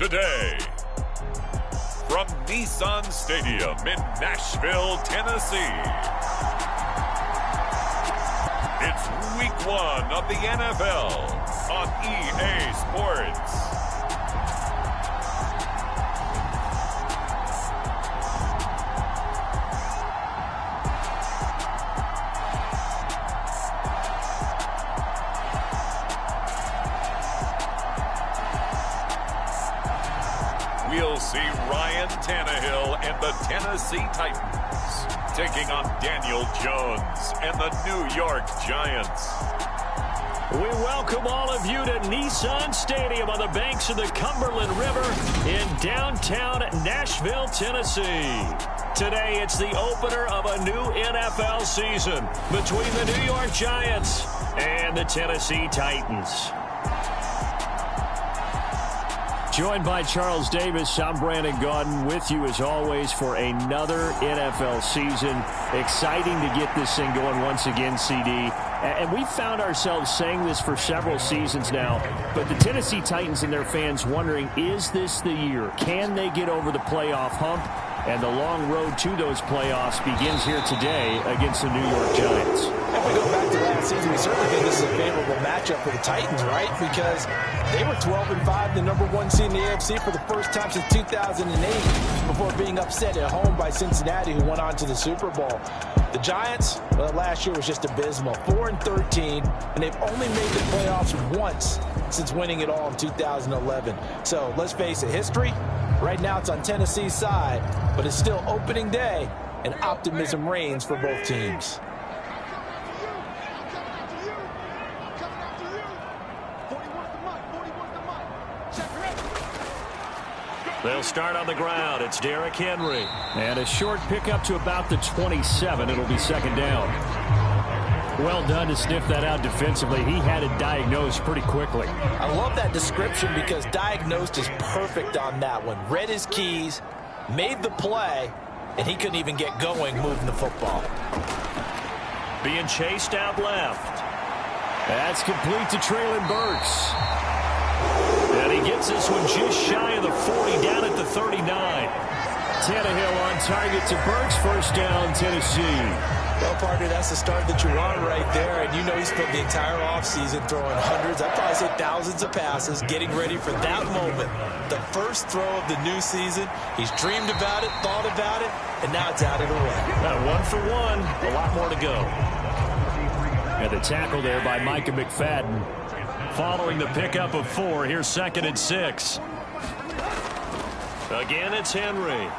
today. From Nissan Stadium in Nashville, Tennessee. It's Week 1 of the NFL on EA Sports. We'll see Ryan Tannehill and the Tennessee Titans taking on Daniel Jones and the New York Giants. We welcome all of you to Nissan Stadium on the banks of the Cumberland River in downtown Nashville, Tennessee. Today, it's the opener of a new NFL season between the New York Giants and the Tennessee Titans. Joined by Charles Davis, I'm Brandon Gaudin with you as always for another NFL season. Exciting to get this thing going once again, CD. And we found ourselves saying this for several seasons now, but the Tennessee Titans and their fans wondering, is this the year? Can they get over the playoff hump? And the long road to those playoffs begins here today against the New York Giants. If we go back to last season, we certainly think this is a favorable matchup for the Titans, right? Because they were 12-5, the #1 seed in the AFC for the first time since 2008, before being upset at home by Cincinnati, who went on to the Super Bowl. The Giants, well, last year was just abysmal, 4-13, and they've only made the playoffs once since winning it all in 2011. So let's face it, history, right now it's on Tennessee's side, but it's still opening day, and optimism reigns for both teams. They'll start on the ground. It's Derrick Henry. And a short pickup to about the 27. It'll be second down. Well done to sniff that out defensively. He had it diagnosed pretty quickly. I love that description because diagnosed is perfect on that one. Read his keys, made the play, and he couldn't even get going moving the football. Being chased out left. That's complete to Treylon Burks. And he gets this one just shy of the 40, down at the 39. Tannehill on target to Burks. First down, Tennessee. Well, partner, that's the start that you want right there. And you know he spent the entire offseason throwing hundreds, I'd probably say thousands of passes, getting ready for that moment. The first throw of the new season. He's dreamed about it, thought about it, and now it's out of the way. One for one, a lot more to go. And the tackle there by Micah McFadden. Following the pickup of 4, here's 2nd and 6. Again, it's Henry.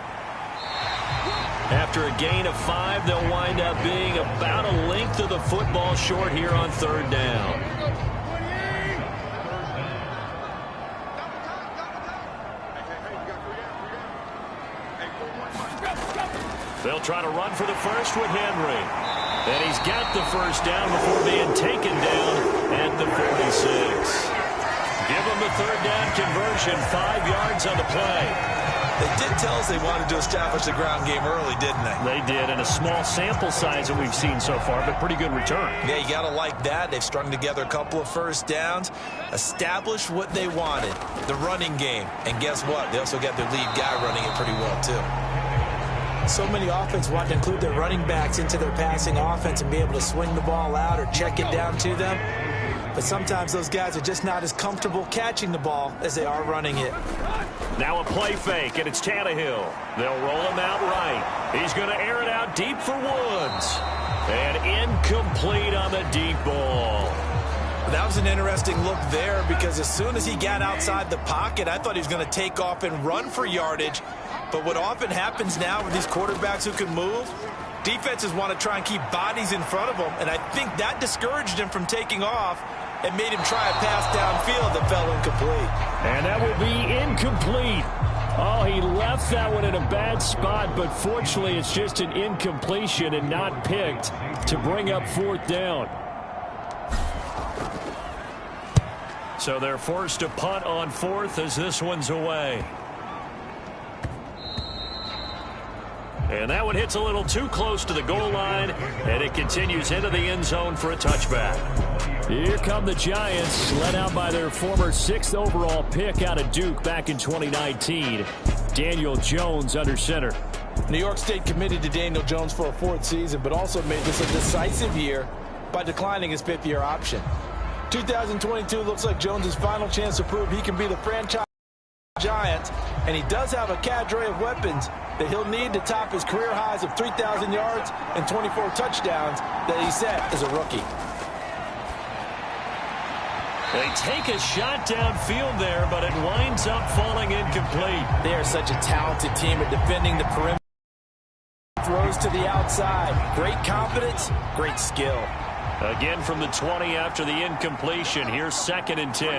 After a gain of 5, they'll wind up being about a length of the football short here on 3rd down. They'll try to run for the first with Henry. And he's got the first down before being taken down at the 46. Give him the 3rd down conversion, 5 yards on the play. They did tell us they wanted to establish the ground game early, didn't they? They did, and a small sample size that we've seen so far, but pretty good return. Yeah, you got to like that. They've strung together a couple of first downs, established what they wanted, the running game. And guess what? They also got their lead guy running it pretty well, too. So many offenses want to include their running backs into their passing offense and be able to swing the ball out or check it down to them. But sometimes those guys are just not as comfortable catching the ball as they are running it. Now a play fake, and it's Tannehill. They'll roll him out right. He's going to air it out deep for Woods. And incomplete on the deep ball. That was an interesting look there because as soon as he got outside the pocket, I thought he was going to take off and run for yardage. But what often happens now with these quarterbacks who can move, defenses want to try and keep bodies in front of them, and I think that discouraged him from taking off and made him try a pass downfield that fell incomplete. And that will be incomplete. Oh, he left that one in a bad spot, but fortunately it's just an incompletion and not picked to bring up 4th down. So they're forced to punt on 4th as this one's away. And that one hits a little too close to the goal line, and it continues into the end zone for a touchback. Here come the Giants, led out by their former 6th overall pick out of Duke back in 2019. Daniel Jones under center. New York State committed to Daniel Jones for a 4th season, but also made this a decisive year by declining his 5th-year option. 2022 looks like Jones' final chance to prove he can be the franchise Giant, and he does have a cadre of weapons that he'll need to top his career highs of 3,000 yards and 24 touchdowns that he set as a rookie. They take a shot downfield there, but it winds up falling incomplete. They are such a talented team at defending the perimeter. Throws to the outside. Great confidence, great skill. Again from the 20 after the incompletion. Here's 2nd and 10.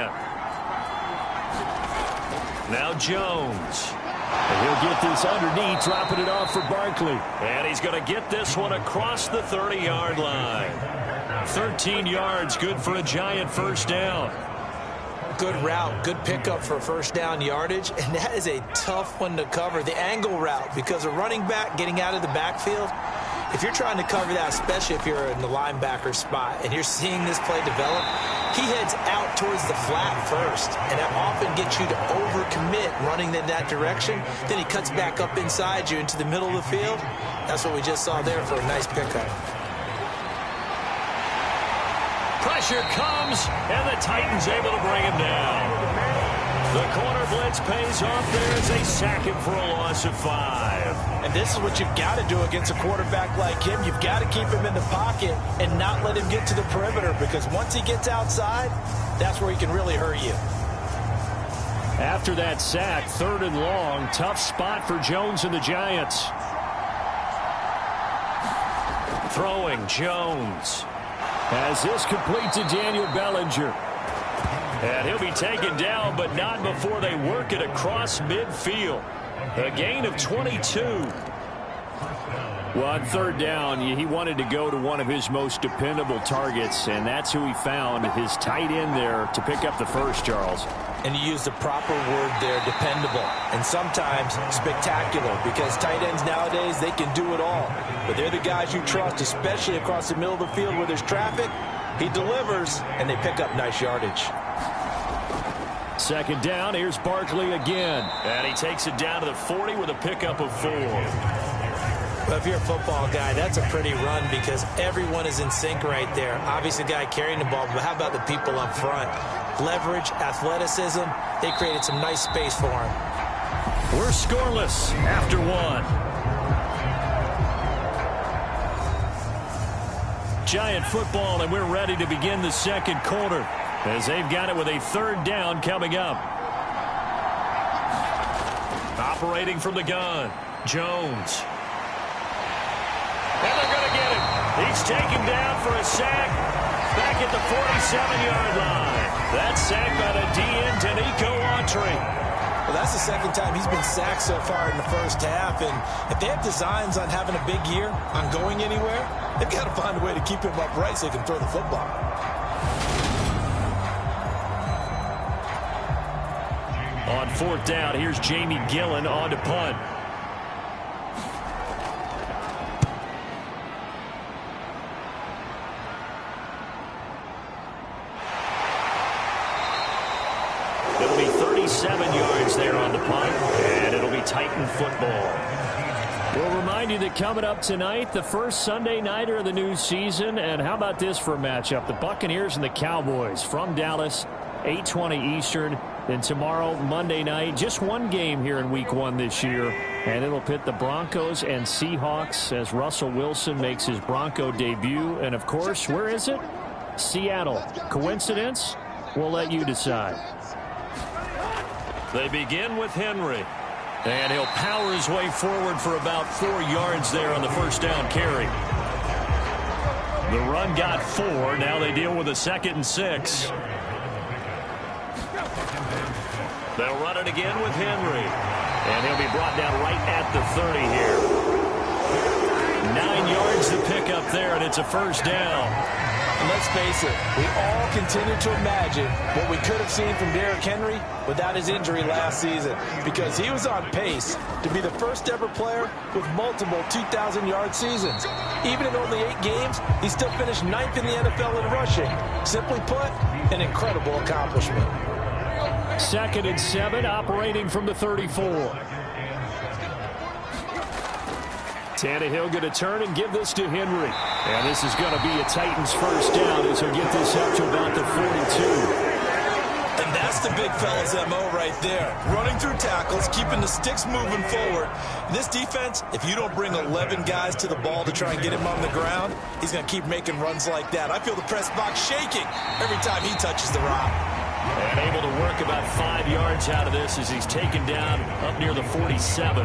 Now Jones. And he'll get this underneath, dropping it off for Barkley. And he's going to get this one across the 30-yard line. 13 yards, good for a Giant first down. Good route, good pickup for first down yardage, and that is a tough one to cover, the angle route, because a running back getting out of the backfield, if you're trying to cover that, especially if you're in the linebacker spot, and you're seeing this play develop, he heads out towards the flat first, and that often gets you to overcommit running in that direction. Then he cuts back up inside you into the middle of the field. That's what we just saw there for a nice pickup. Pressure comes, and the Titans able to bring him down. The corner blitz pays off there as they sack him for a loss of 5. And this is what you've got to do against a quarterback like him. You've got to keep him in the pocket and not let him get to the perimeter, because once he gets outside, that's where he can really hurt you. After that sack, 3rd and long, tough spot for Jones and the Giants. Throwing Jones. As this complete to Daniel Bellinger. And he'll be taken down, but not before they work it across midfield. A gain of 22. Well, on 3rd down, he wanted to go to one of his most dependable targets, and that's who he found, his tight end there, to pick up the first, Charles. And you used the proper word there, dependable, and sometimes spectacular, because tight ends nowadays, they can do it all. But they're the guys you trust, especially across the middle of the field where there's traffic. He delivers, and they pick up nice yardage. 2nd down, here's Barkley again. And he takes it down to the 40 with a pickup of 4. Well, if you're a football guy, that's a pretty run, because everyone is in sync right there. Obviously, the guy carrying the ball, but how about the people up front? Leverage, athleticism, they created some nice space for him. We're scoreless after 1. Giant football, and we're ready to begin the 2nd quarter, as they've got it with a 3rd down coming up. Operating from the gun, Jones. And they're going to get him. He's taken down for a sack back at the 47-yard line. That's sacked by the DN, Danico Autry. Well, that's the 2nd time he's been sacked so far in the first half. And if they have designs on having a big year, on going anywhere, they've got to find a way to keep him upright so he can throw the football. On 4th down, here's Jamie Gillen on to punt. It'll be 37 yards there on the punt, and it'll be Titan football. We'll remind you that coming up tonight, the first Sunday nighter of the new season. And how about this for a matchup? The Buccaneers and the Cowboys from Dallas, 8:20 Eastern. Then tomorrow, Monday night, just one game here in Week 1 this year. And it'll pit the Broncos and Seahawks as Russell Wilson makes his Bronco debut. And, of course, where is it? Seattle. Coincidence? We'll let you decide. They begin with Henry. And he'll power his way forward for about 4 yards there on the first down carry. The run got 4. Now they deal with a 2nd and 6. They'll run it again with Henry. And he'll be brought down right at the 30 here. 9 yards to pick up there, and it's a first down. And let's face it, we all continue to imagine what we could have seen from Derrick Henry without his injury last season, because he was on pace to be the first ever player with multiple 2,000-yard seasons. Even in only 8 games, he still finished 9th in the NFL in rushing. Simply put, an incredible accomplishment. 2nd and 7, operating from the 34. Tannehill going to turn and give this to Henry. And this is going to be a Titans first down as he'll get this up to about the 42. And that's the big fella's MO right there. Running through tackles, keeping the sticks moving forward. This defense, if you don't bring 11 guys to the ball to try and get him on the ground, he's going to keep making runs like that. I feel the press box shaking every time he touches the rock. And able to work about 5 yards out of this as he's taken down up near the 47.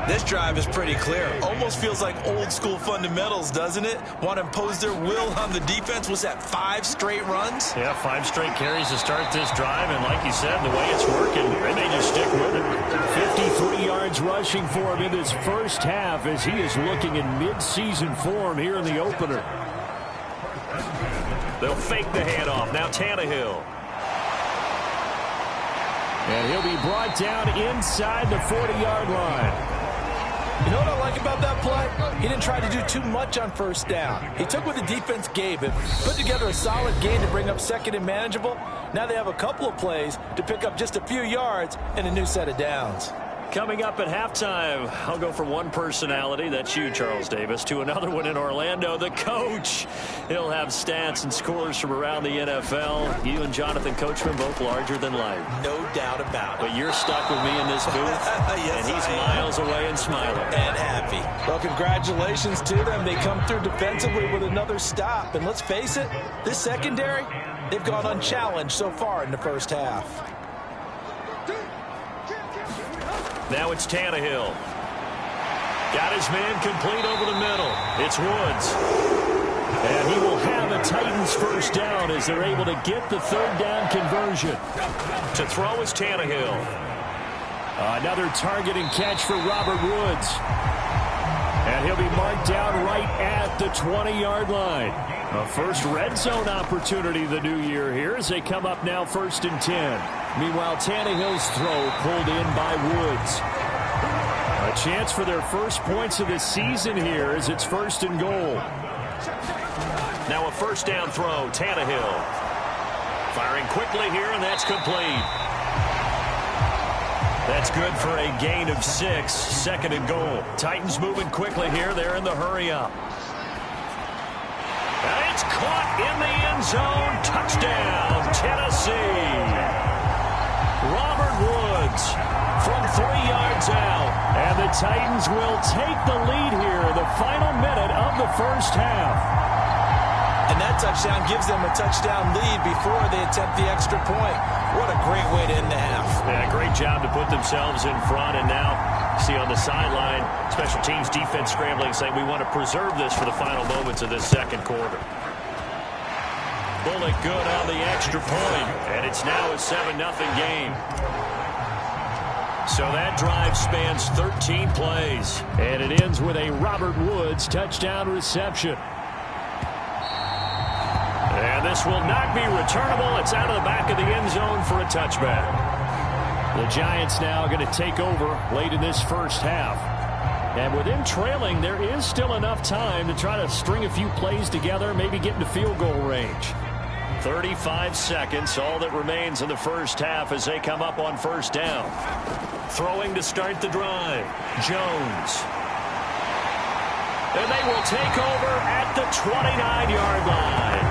This drive is pretty clear. Almost feels like old school fundamentals, doesn't it? Want to impose their will on the defense. Was that 5 straight runs? Yeah, 5 straight carries to start this drive. And like you said, the way it's working, they may just stick with it. 53 yards rushing for him in this first half as he is looking in mid-season form here in the opener. They'll fake the handoff. Now Tannehill. And he'll be brought down inside the 40-yard line. You know what I like about that play? He didn't try to do too much on first down. He took what the defense gave him, put together a solid gain to bring up 2nd and manageable. Now they have a couple of plays to pick up just a few yards and a new set of downs. Coming up at halftime, I'll go from one personality, that's you, Charles Davis, to another one in Orlando, the coach. He'll have stats and scores from around the NFL. You and Jonathan Coachman both larger than life. No doubt about it. But you're stuck with me in this booth, yes, and he's miles away and smiling. And happy. Well, congratulations to them. They come through defensively with another stop. And let's face it, this secondary, they've gone unchallenged so far in the first half. Now it's Tannehill. Got his man complete over the middle. It's Woods. And he will have a Titans first down as they're able to get the 3rd down conversion. To throw is Tannehill. Another target and catch for Robert Woods. And he'll be marked down right at the 20-yard line. A first red zone opportunity the new year here as they come up now 1st and 10. Meanwhile, Tannehill's throw pulled in by Woods. A chance for their first points of the season here as it's 1st and goal. Now a first down throw, Tannehill. Firing quickly here, and that's complete. That's good for a gain of 6, 2nd and goal. Titans moving quickly here. They're in the hurry up. And it's caught in the end zone. Touchdown, Tennessee. Robert Woods from 3 yards out. And the Titans will take the lead here in the final minute of the first half. And that touchdown gives them a touchdown lead before they attempt the extra point. What a great way to end the half. Yeah, great job to put themselves in front. And now, see on the sideline, special teams defense scrambling, saying we want to preserve this for the final moments of this 2nd quarter. Bullet good on the extra point, and it's now a 7-0 game. So that drive spans 13 plays, and it ends with a Robert Woods touchdown reception. And this will not be returnable. It's out of the back of the end zone for a touchback. The Giants now going to take over late in this first half. And with them trailing, there is still enough time to try to string a few plays together, maybe get into field goal range. 35 seconds, all that remains in the first half as they come up on first down. Throwing to start the drive, Jones. And they will take over at the 29-yard line.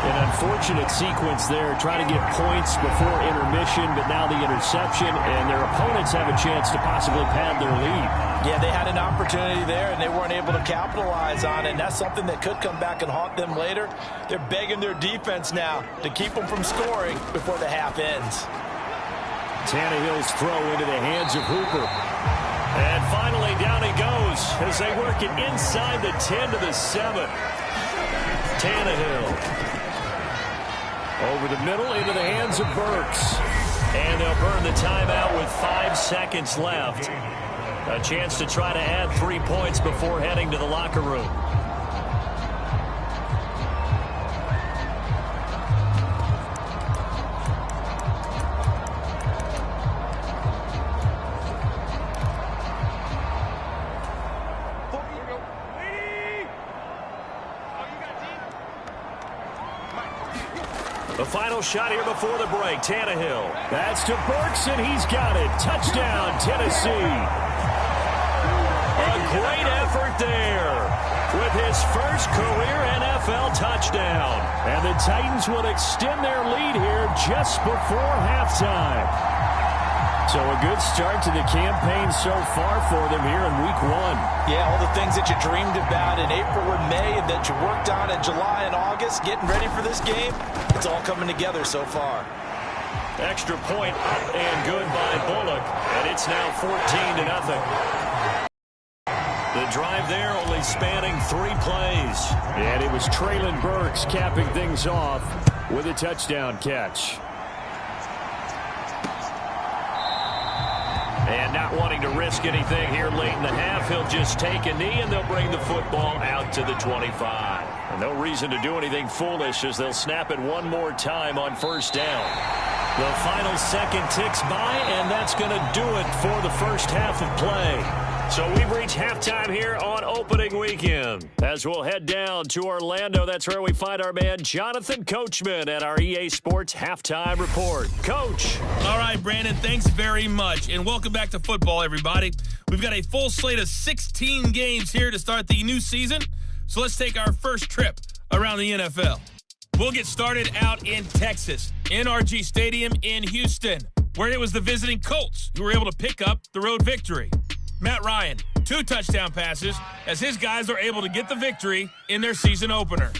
An unfortunate sequence there, trying to get points before intermission, but now the interception, and their opponents have a chance to possibly pad their lead. Yeah, they had an opportunity there, and they weren't able to capitalize on it, and that's something that could come back and haunt them later. They're begging their defense now to keep them from scoring before the half ends. Tannehill's throw into the hands of Hooper. And finally, down he goes as they work it inside the 10 to the 7. Tannehill. Over the middle into the hands of Burks. And they'll burn the timeout with 5 seconds left. A chance to try to add 3 points before heading to the locker room. The final shot here before the break, Tannehill. That's to Burks, and he's got it. Touchdown, Tennessee. A great effort there with his first career NFL touchdown. And the Titans will extend their lead here just before halftime. So a good start to the campaign so far for them here in Week 1. Yeah, all the things that you dreamed about in April and May and that you worked on in July and August, getting ready for this game, it's all coming together so far. Extra point up and good by Bullock, and it's now 14-0. The drive there only spanning 3 plays. And it was Treylon Burks capping things off with a touchdown catch. And not wanting to risk anything here late in the half, he'll just take a knee and they'll bring the football out to the 25. And no reason to do anything foolish as they'll snap it one more time on first down. The final second ticks by, and that's going to do it for the first half of play. So we've reached halftime here on opening weekend. As we'll head down to Orlando, that's where we find our man Jonathan Coachman at our EA Sports Halftime Report. Coach. All right, Brandon, thanks very much. And welcome back to football, everybody. We've got a full slate of 16 games here to start the new season. So let's take our first trip around the NFL. We'll get started out in Texas, NRG Stadium in Houston, where it was the visiting Colts who were able to pick up the road victory. Matt Ryan, 2 touchdown passes as his guys are able to get the victory in their season opener.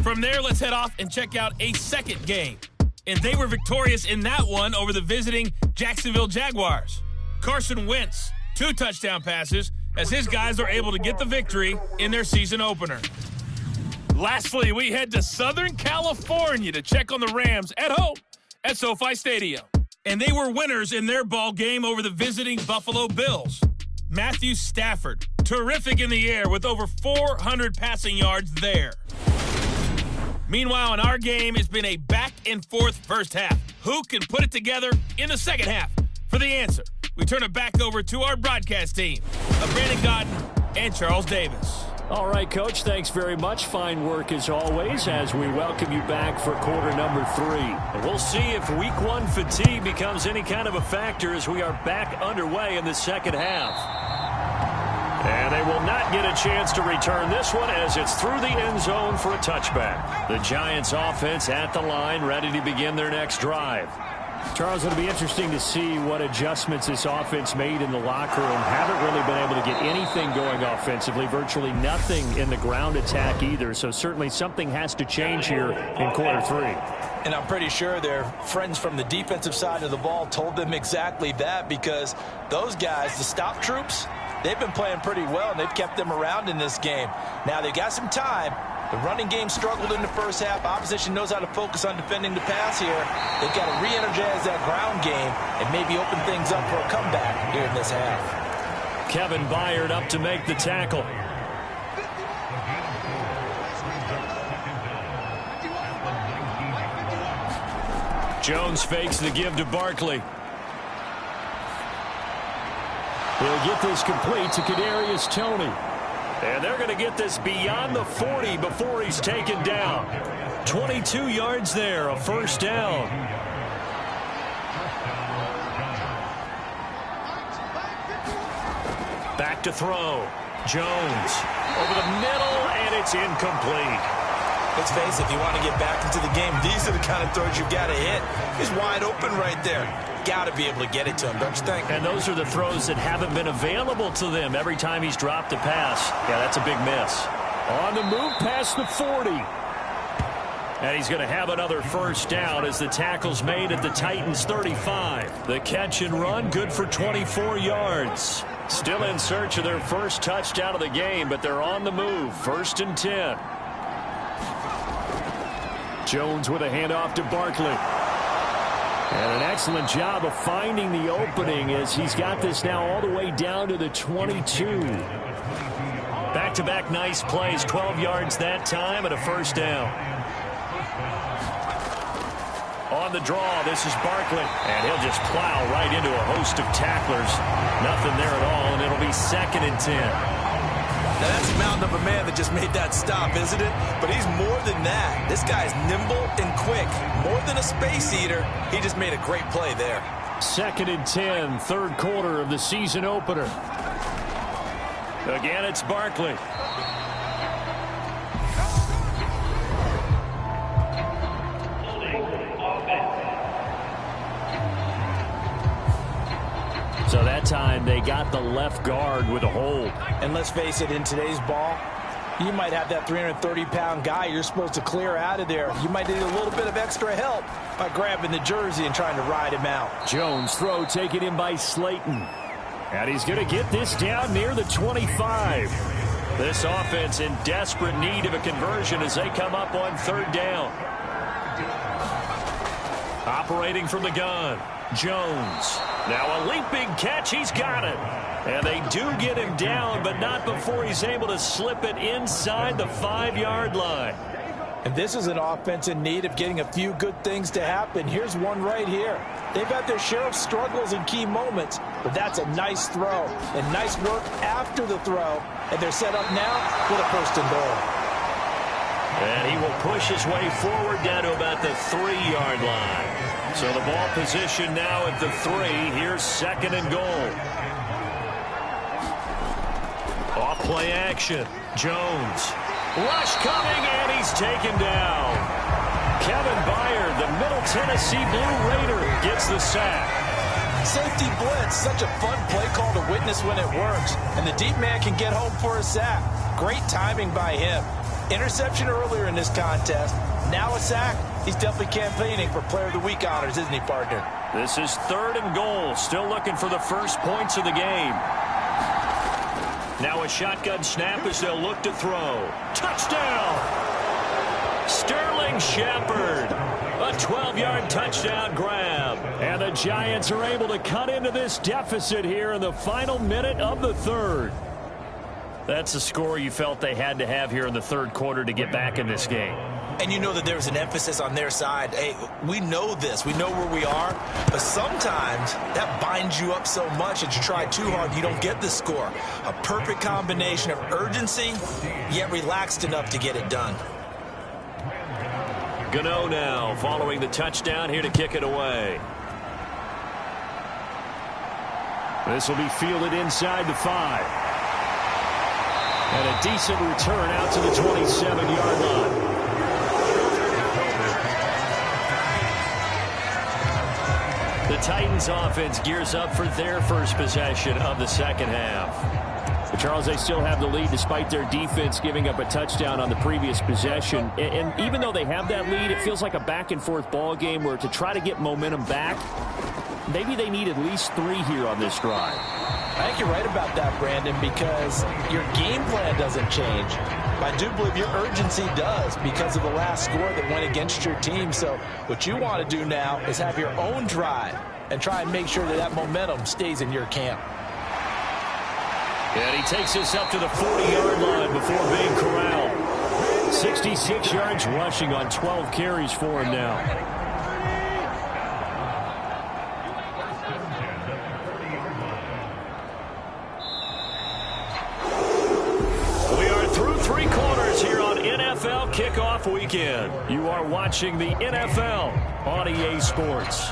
From there, let's head off and check out a second game. And they were victorious in that one over the visiting Jacksonville Jaguars. Carson Wentz, 2 touchdown passes as his guys are able to get the victory in their season opener. Lastly, we head to Southern California to check on the Rams at home at SoFi Stadium. And they were winners in their ball game over the visiting Buffalo Bills. Matthew Stafford, terrific in the air with over 400 passing yards there. Meanwhile, in our game, it's been a back-and-forth first half. Who can put it together in the second half? For the answer, we turn it back over to our broadcast team of Brandon Gaudin and Charles Davis. All right, Coach, thanks very much. Fine work as always as we welcome you back for quarter number 3. And we'll see if Week 1 fatigue becomes any kind of a factor as we are back underway in the second half. And they will not get a chance to return this one as it's through the end zone for a touchback. The Giants offense at the line, ready to begin their next drive. Charles, it'll be interesting to see what adjustments this offense made in the locker room. Haven't really been able to get anything going offensively, virtually nothing in the ground attack either. So certainly something has to change here in quarter 3. And I'm pretty sure their friends from the defensive side of the ball told them exactly that, because those guys, the stop troops, they've been playing pretty well, and they've kept them around in this game. Now, they've got some time. The running game struggled in the first half. Opposition knows how to focus on defending the pass here. They've got to re-energize that ground game and maybe open things up for a comeback here in this half. Kevin Byard up to make the tackle. Jones fakes the give to Barkley. He'll get this complete to Kadarius Toney. And they're going to get this beyond the 40 before he's taken down. 22 yards there, a first down. Back to throw. Jones over the middle, and it's incomplete. Let's face it, if you want to get back into the game, these are the kind of throws you've got to hit. He's wide open right there. Got to be able to get it to him, don't you think? And those are the throws that haven't been available to them every time he's dropped a pass. Yeah, that's a big miss. On the move past the 40. And he's going to have another first down as the tackle's made at the Titans' 35. The catch and run, good for 24 yards. Still in search of their first touchdown of the game, but they're on the move. 1st and 10. Jones with a handoff to Barkley. And an excellent job of finding the opening as he's got this now all the way down to the 22. Back-to-back nice plays, 12 yards that time and a first down. On the draw, this is Barkley. And he'll just plow right into a host of tacklers. Nothing there at all, and it'll be 2nd and 10. Now, that's a mountain of a man that just made that stop, isn't it? But he's more than that. This guy's nimble and quick. More than a space eater, he just made a great play there. 2nd and 10, third quarter of the season opener. Again, it's Barkley. So that time they got the left guard with a hold. And let's face it, in today's ball, you might have that 330-pound guy you're supposed to clear out of there. You might need a little bit of extra help by grabbing the jersey and trying to ride him out. Jones throw taken in by Slayton. And he's going to get this down near the 25. This offense in desperate need of a conversion as they come up on 3rd down. Operating from the gun, Jones. Now a leaping catch, he's got it. And they do get him down, but not before he's able to slip it inside the 5-yard line. And this is an offense in need of getting a few good things to happen. Here's one right here. They've had their share of struggles in key moments, but that's a nice throw and nice work after the throw. And they're set up now with a 1st and goal. And he will push his way forward down to about the 3-yard line. So the ball position now at the 3. Here's 2nd and goal. Off play action. Jones. Rush coming, and he's taken down. Kevin Byard, the Middle Tennessee Blue Raider, gets the sack. Safety blitz, such a fun play call to witness when it works. And the deep man can get home for a sack. Great timing by him. Interception earlier in this contest. Now a sack. He's definitely campaigning for Player of the Week honors, isn't he, partner? This is 3rd and goal. Still looking for the first points of the game. Now a shotgun snap as they'll look to throw. Touchdown! Sterling Shepard. A 12-yard touchdown grab. And the Giants are able to cut into this deficit here in the final minute of the 3rd. That's the score you felt they had to have here in the 3rd quarter to get back in this game. And you know that there's an emphasis on their side. Hey, we know this. We know where we are. But sometimes that binds you up so much that you try too hard, you don't get the score. A perfect combination of urgency, yet relaxed enough to get it done. Gano now following the touchdown here to kick it away. This will be fielded inside the 5. And a decent return out to the 27-yard line. The Titans offense gears up for their first possession of the 2nd half. But Charles, they still have the lead despite their defense giving up a touchdown on the previous possession. And even though they have that lead, it feels like a back-and-forth ball game where to try to get momentum back, maybe they need at least 3 here on this drive. I think you're right about that, Brandon, because your game plan doesn't change. I do believe your urgency does because of the last score that went against your team. So what you want to do now is have your own drive and try and make sure that that momentum stays in your camp. And he takes this up to the 40-yard line before being corralled. 66 yards rushing on 12 carries for him now. NFL kickoff weekend. You are watching the NFL on EA Sports.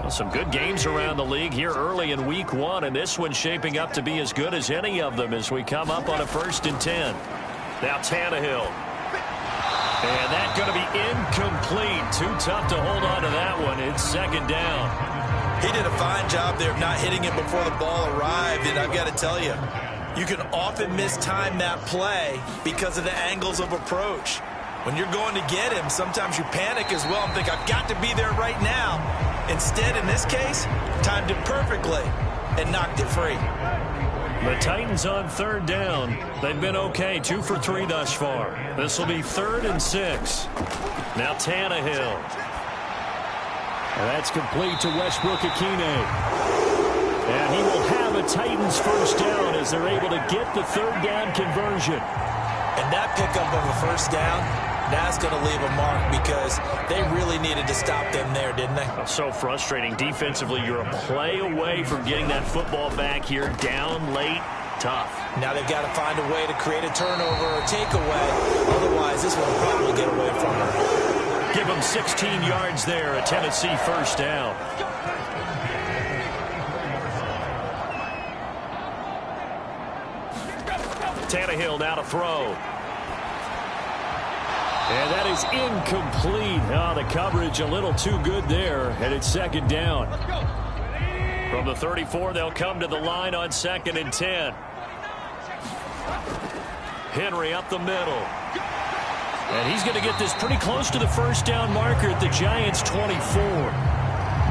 Well, some good games around the league here early in week 1, and this one's shaping up to be as good as any of them as we come up on a 1st and 10. Now Tannehill. And that's going to be incomplete. Too tough to hold on to that one. It's 2nd down. He did a fine job there of not hitting it before the ball arrived, and I've got to tell you, you can often mistime that play because of the angles of approach. When you're going to get him, sometimes you panic as well and think, I've got to be there right now. Instead, in this case, timed it perfectly and knocked it free. The Titans on 3rd down. They've been okay, 2 for 3 thus far. This will be 3rd and 6. Now Tannehill. And that's complete to Westbrook-Ikhine. And he will have a Titans 1st down as they're able to get the 3rd down conversion. And that pickup of a 1st down, that's going to leave a mark because they really needed to stop them there, didn't they? So frustrating. Defensively, you're a play away from getting that football back here down late. Tough. Now they've got to find a way to create a turnover or takeaway. Otherwise, this one will probably get away from them. Give them 16 yards there, a Tennessee first down. Tannehill now to throw. And that is incomplete. Oh, the coverage a little too good there, and it's second down. From the 34, they'll come to the line on 2nd and 10. Henry up the middle. And he's going to get this pretty close to the first down marker at the Giants' 24.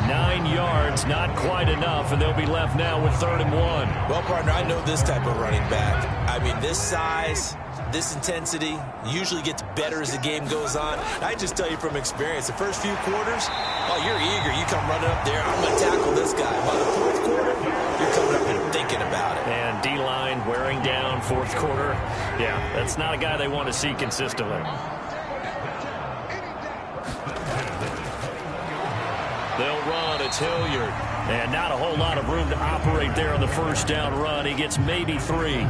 9 yards, not quite enough, and they'll be left now with 3rd and 1. Well, partner, I know this type of running back. I mean, this size, this intensity usually gets better as the game goes on. I just tell you from experience, the first few quarters, oh, you're eager. You come running up there, I'm going to tackle this guy. By the 4th quarter, you're coming up and thinking about it. And D-line wearing down 4th quarter. Yeah, that's not a guy they want to see consistently. They'll run. It's Hilliard. And not a whole lot of room to operate there on the first down run. He gets maybe 3.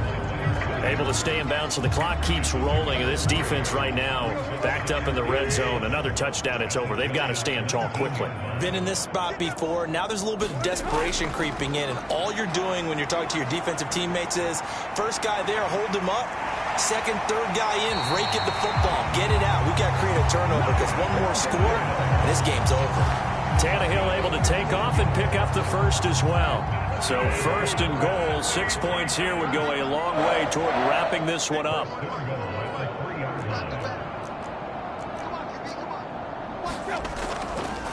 Able to stay in bounds, so the clock keeps rolling. And this defense right now backed up in the red zone. Another touchdown, it's over. They've got to stand tall quickly. Been in this spot before. Now there's a little bit of desperation creeping in. And all you're doing when you're talking to your defensive teammates is, first guy there, hold him up. Second, third guy in, rake at the football. Get it out. We got to create a turnover because one more score, and this game's over. Tannehill able to take off and pick up the first as well. So 1st and goal, 6 points here would go a long way toward wrapping this one up.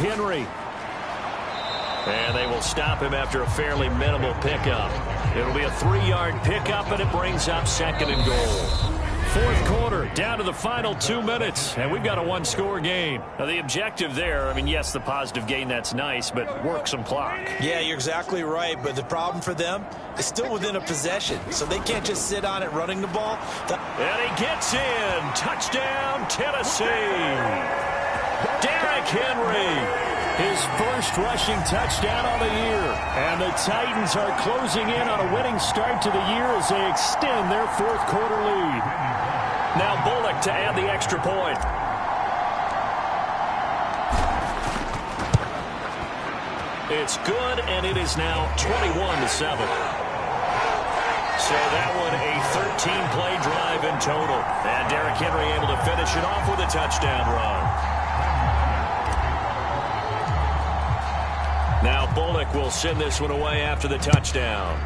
Henry. And they will stop him after a fairly minimal pickup. It'll be a 3-yard pickup, and it brings up 2nd and goal. 4th quarter, down to the final 2 minutes, and we've got a 1-score game. Now, the objective there, I mean, yes, the positive gain, that's nice, but work some clock. Yeah, you're exactly right, but the problem for them is still within a possession, so they can't just sit on it running the ball. And he gets in. Touchdown, Tennessee. Derrick Henry. His first rushing touchdown of the year. And the Titans are closing in on a winning start to the year as they extend their 4th quarter lead. Now Bullock to add the extra point. It's good, and it is now 21-7. So that one a 13-play drive in total. And Derrick Henry able to finish it off with a touchdown run. Now Bullock will send this one away after the touchdown.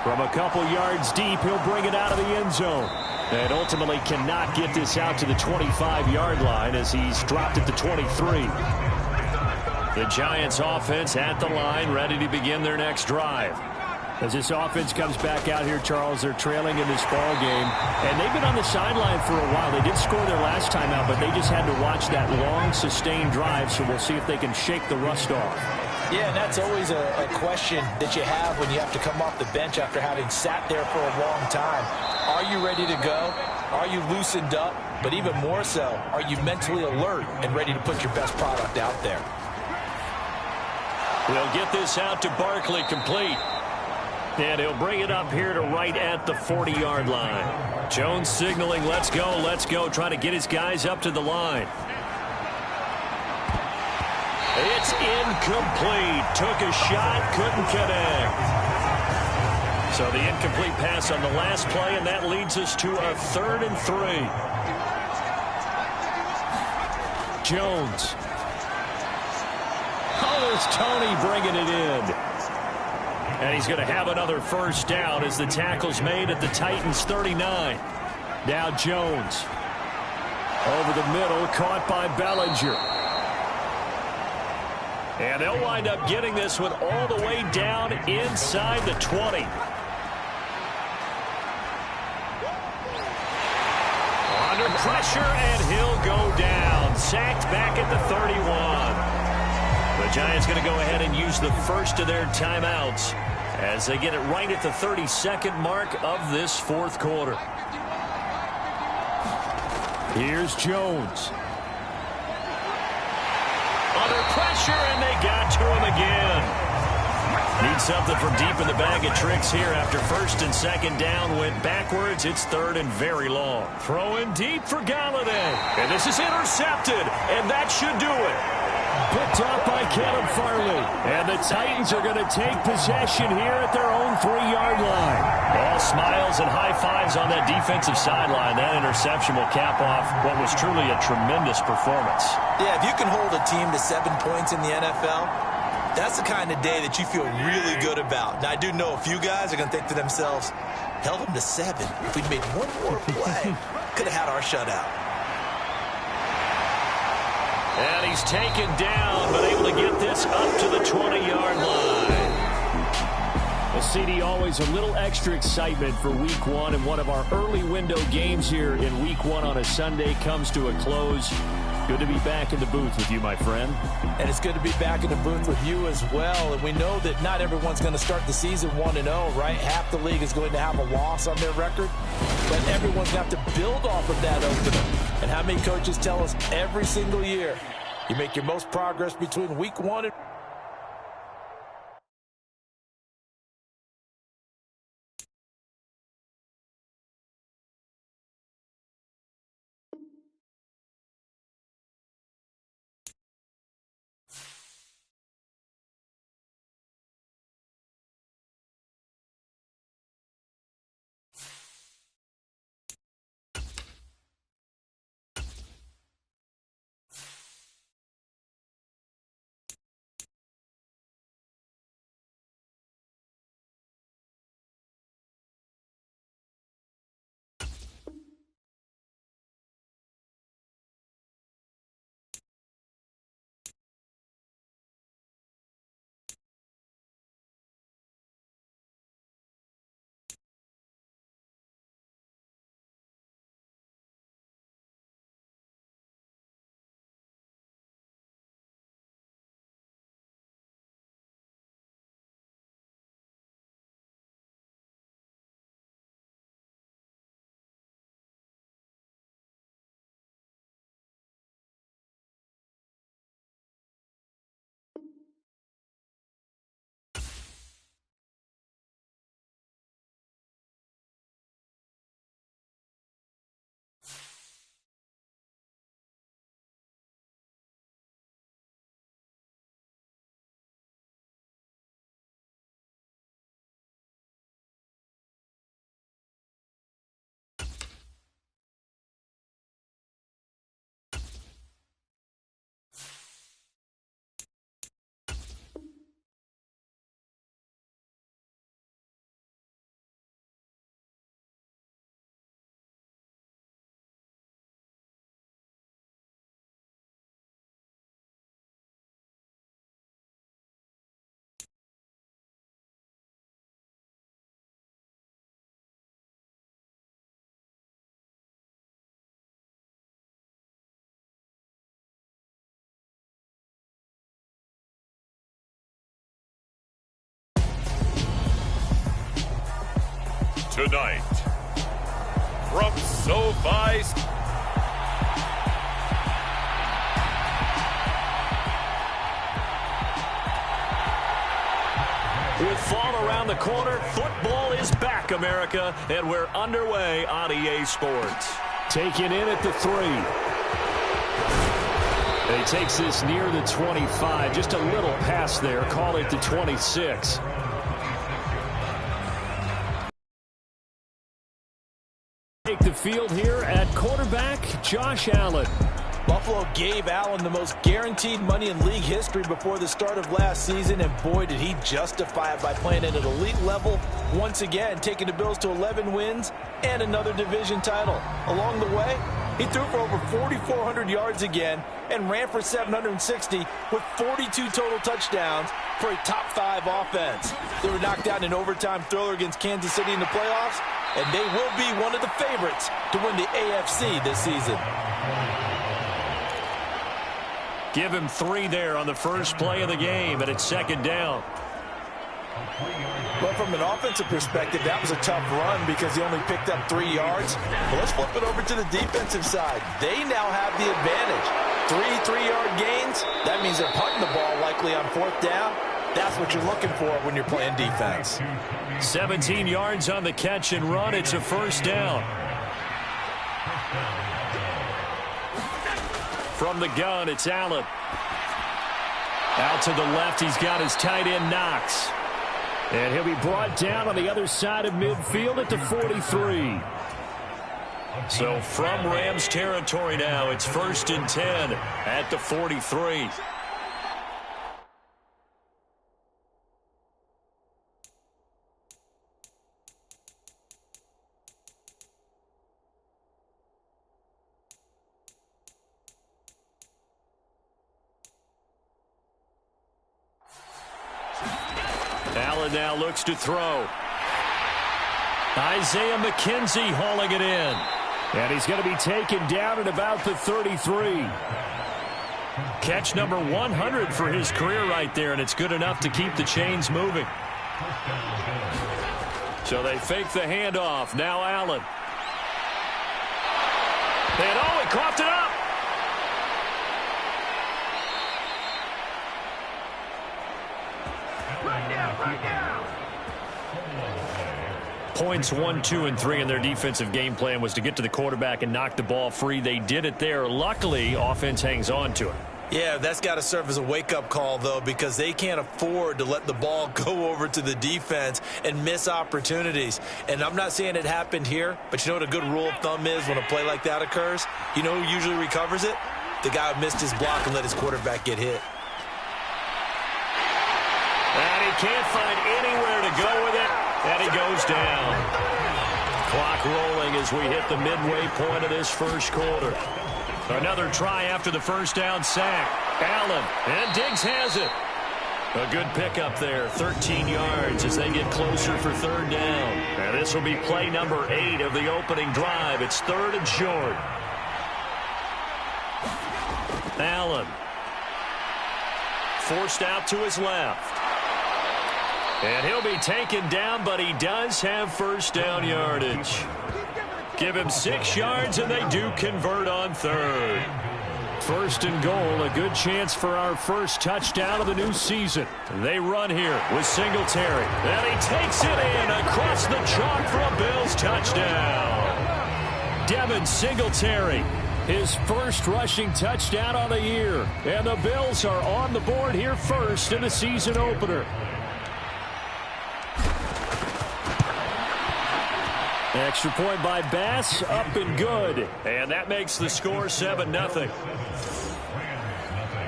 From a couple yards deep, he'll bring it out of the end zone. And ultimately cannot get this out to the 25-yard line as he's dropped at the 23. The Giants offense at the line, ready to begin their next drive. As this offense comes back out here, Charles, they're trailing in this ball game. And they've been on the sideline for a while. They did score their last time out, but they just had to watch that long, sustained drive. So we'll see if they can shake the rust off. Yeah, and that's always a question that you have when you have to come off the bench after having sat there for a long time. Are you ready to go? Are you loosened up? But even more so, are you mentally alert and ready to put your best product out there? We'll get this out to Barkley, complete. And he'll bring it up here to right at the 40-yard line. Jones signaling, let's go, trying to get his guys up to the line. It's incomplete. Took a shot, couldn't connect. So the incomplete pass on the last play, and that leads us to a 3rd and 3. Jones. Oh, there's Tony bringing it in. And he's going to have another first down as the tackle's made at the Titans' 39. Now Jones. Over the middle, caught by Bellinger. And they'll wind up getting this one all the way down inside the 20. Under pressure, and he'll go down. Sacked back at the 31. The Giants going to go ahead and use the first of their timeouts as they get it right at the 32nd mark of this 4th quarter. Here's Jones. Under pressure, and they got to him again. something from deep in the bag of tricks here after first and second down went backwards. It's third and very long. Throwing deep for Galladay. And this is intercepted, and that should do it. Picked off by Caleb Farley. And the Titans are going to take possession here at their own 3-yard line. All smiles and high fives on that defensive sideline. That interception will cap off what was truly a tremendous performance. Yeah, if you can hold a team to 7 points in the NFL, that's the kind of day that you feel really good about. Now, I do know a few guys are going to think to themselves, held them to 7. If we'd made one more play, could have had our shutout. And he's taken down, but able to get this up to the 20-yard line. Well, CD, always a little extra excitement for Week 1, and one of our early window games here in Week 1 on a Sunday comes to a close. Good to be back in the booth with you, my friend. And it's good to be back in the booth with you as well. And we know that not everyone's going to start the season 1-0, right? Half the league is going to have a loss on their record. But everyone's got to build off of that opener. And how many coaches tell us every single year, you make your most progress between Week 1 and tonight from SoFi. With fall around the corner, football is back, America, and we're underway on EA Sports. Taken in at the 3. He takes this near the 25, just a little pass there, call it the 26. Take the field here at quarterback, Josh Allen. Buffalo gave Allen the most guaranteed money in league history before the start of last season, and boy, did he justify it by playing at an elite level once again, taking the Bills to 11 wins and another division title. Along the way, he threw for over 4,400 yards again and ran for 760 with 42 total touchdowns for a top-5 offense. They were knocked out in an overtime thriller against Kansas City in the playoffs, and they will be one of the favorites to win the AFC this season. Give him 3 there on the first play of the game, and it's second down. But from an offensive perspective, that was a tough run because he only picked up 3 yards. But let's flip it over to the defensive side. They now have the advantage. 3 3-yard gains. That means they're punting the ball likely on 4th down. That's what you're looking for when you're playing defense. 17 yards on the catch and run. It's a first down. From the gun, it's Allen. Out to the left, he's got his tight end, Knox. And he'll be brought down on the other side of midfield at the 43. So from Rams territory now, it's 1st and 10 at the 43. Allen now looks to throw. Isaiah McKenzie hauling it in. And he's going to be taken down at about the 33. Catch number 100 for his career right there, and it's good enough to keep the chains moving. So they fake the handoff. Now Allen. And he coughed it up. Points 1, 2, and 3 in their defensive game plan was to get to the quarterback and knock the ball free. They did it there. Luckily, offense hangs on to it. Yeah, that's got to serve as a wake-up call, though, because they can't afford to let the ball go over to the defense and miss opportunities. And I'm not saying it happened here, but you know what a good rule of thumb is when a play like that occurs? You know who usually recovers it? The guy who missed his block and let his quarterback get hit. And he can't find anywhere to go with it. And he goes down. Clock rolling as we hit the midway point of this first quarter. Another try after the first down sack. Allen, and Diggs has it. A good pickup there, 13 yards as they get closer for 3rd down. And this will be play number 8 of the opening drive. It's 3rd and short. Allen. Forced out to his left. And he'll be taken down, but he does have first down yardage. Give him 6 yards, and they do convert on 3rd. 1st and goal, a good chance for our first touchdown of the new season. They run here with Singletary. And he takes it in across the chalk for a Bills touchdown. Devin Singletary, his first rushing touchdown on the year. And the Bills are on the board here first in the season opener. Extra point by Bass, up and good. And that makes the score 7-0.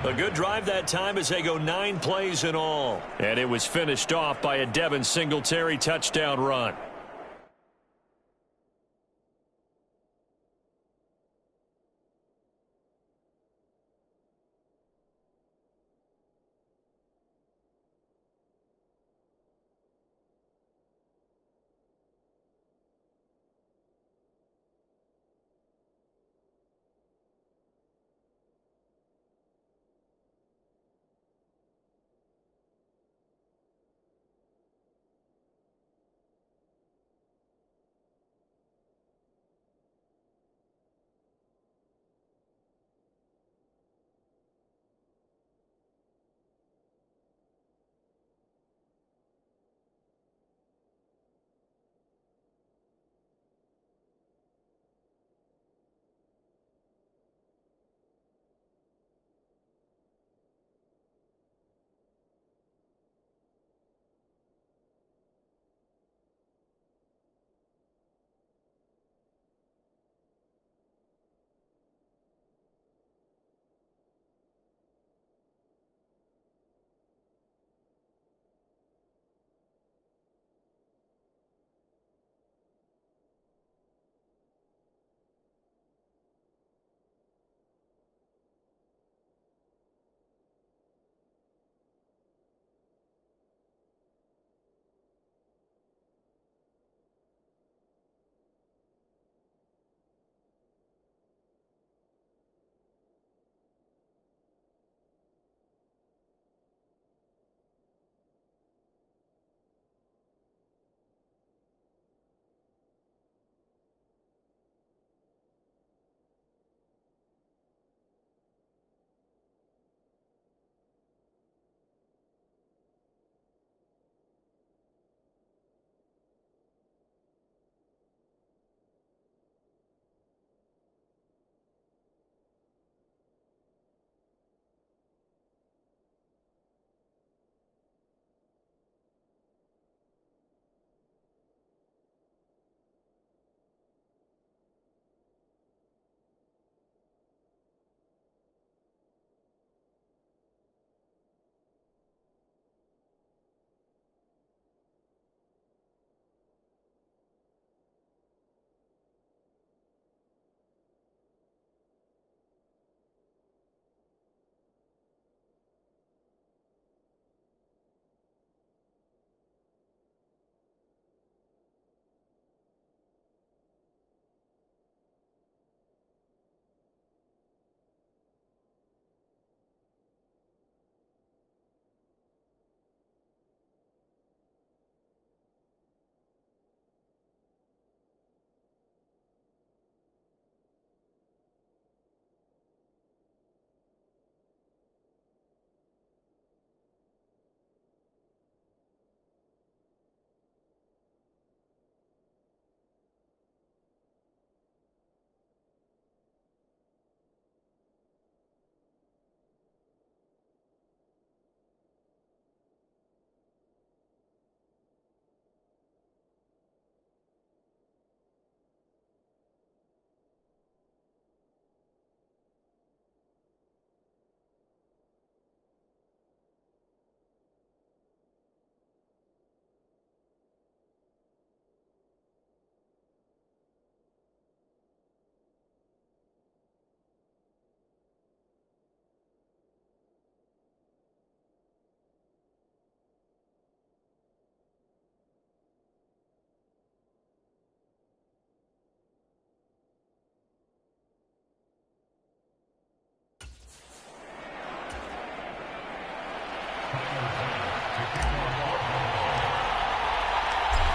A good drive that time as they go 9 plays in all. And it was finished off by a Devin Singletary touchdown run.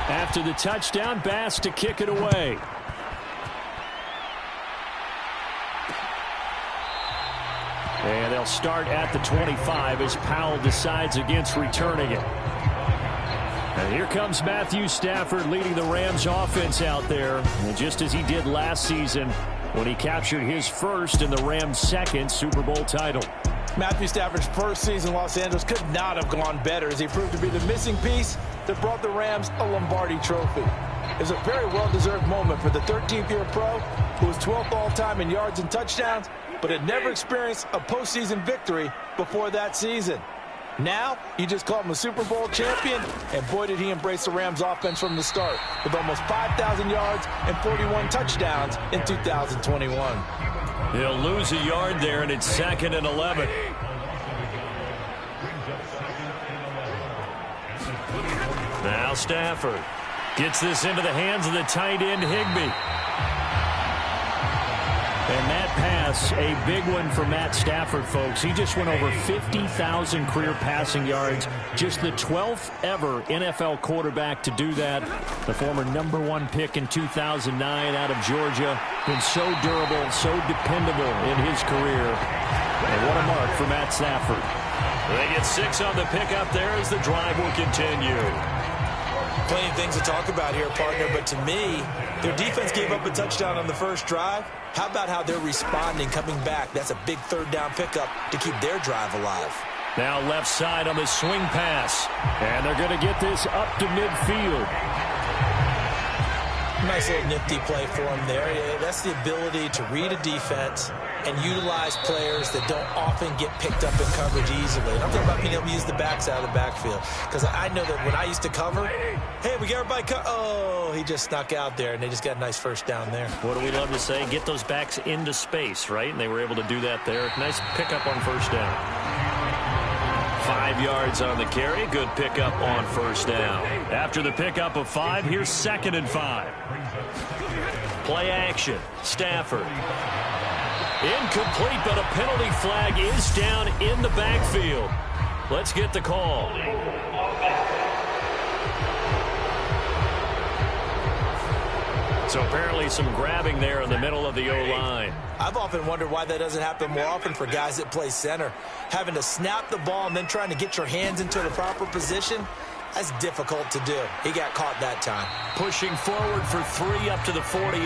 After the touchdown, Bass to kick it away. And they'll start at the 25 as Powell decides against returning it. And here comes Matthew Stafford leading the Rams offense out there. And just as he did last season when he captured his first and the Rams' second Super Bowl title. Matthew Stafford's first season in Los Angeles could not have gone better as he proved to be the missing piece that brought the Rams a Lombardi trophy. It was a very well-deserved moment for the 13th-year pro who was 12th all-time in yards and touchdowns, but had never experienced a postseason victory before that season. Now, you just call him a Super Bowl champion, and boy did he embrace the Rams offense from the start with almost 5,000 yards and 41 touchdowns in 2021. He'll lose a yard there, and it's 2nd and 11. Now Stafford gets this into the hands of the tight end, Higbee. And that pass, a big one for Matt Stafford, folks. He just went over 50,000 career passing yards. Just the 12th ever NFL quarterback to do that. The former #1 pick in 2009 out of Georgia. Been so durable, so dependable in his career. And what a mark for Matt Stafford. They get 6 on the pickup there as the drive will continue. Plenty of things to talk about here, partner, but to me, their defense gave up a touchdown on the first drive. How about how they're responding, coming back? That's a big third down pickup to keep their drive alive. Now left side on the swing pass. And they're going to get this up to midfield. Nice little nifty play for him there. That's the ability to read a defense and utilize players that don't often get picked up in coverage easily. And I'm talking about being able to use the backs out of the backfield. Because I know that when I used to cover, hey, we got everybody oh, he just snuck out there, and they just got a nice first down there. What do we love to say? Get those backs into space, right? And they were able to do that there. Nice pickup on first down. 5 yards on the carry. Good pickup on first down. After the pickup of 5, here's 2nd and 5. Play action. Stafford. Incomplete, but a penalty flag is down in the backfield. Let's get the call. So apparently some grabbing there in the middle of the O-line. I've often wondered why that doesn't happen more often for guys that play center. Having to snap the ball and then trying to get your hands into the proper position, that's difficult to do. He got caught that time. Pushing forward for 3 up to the 48.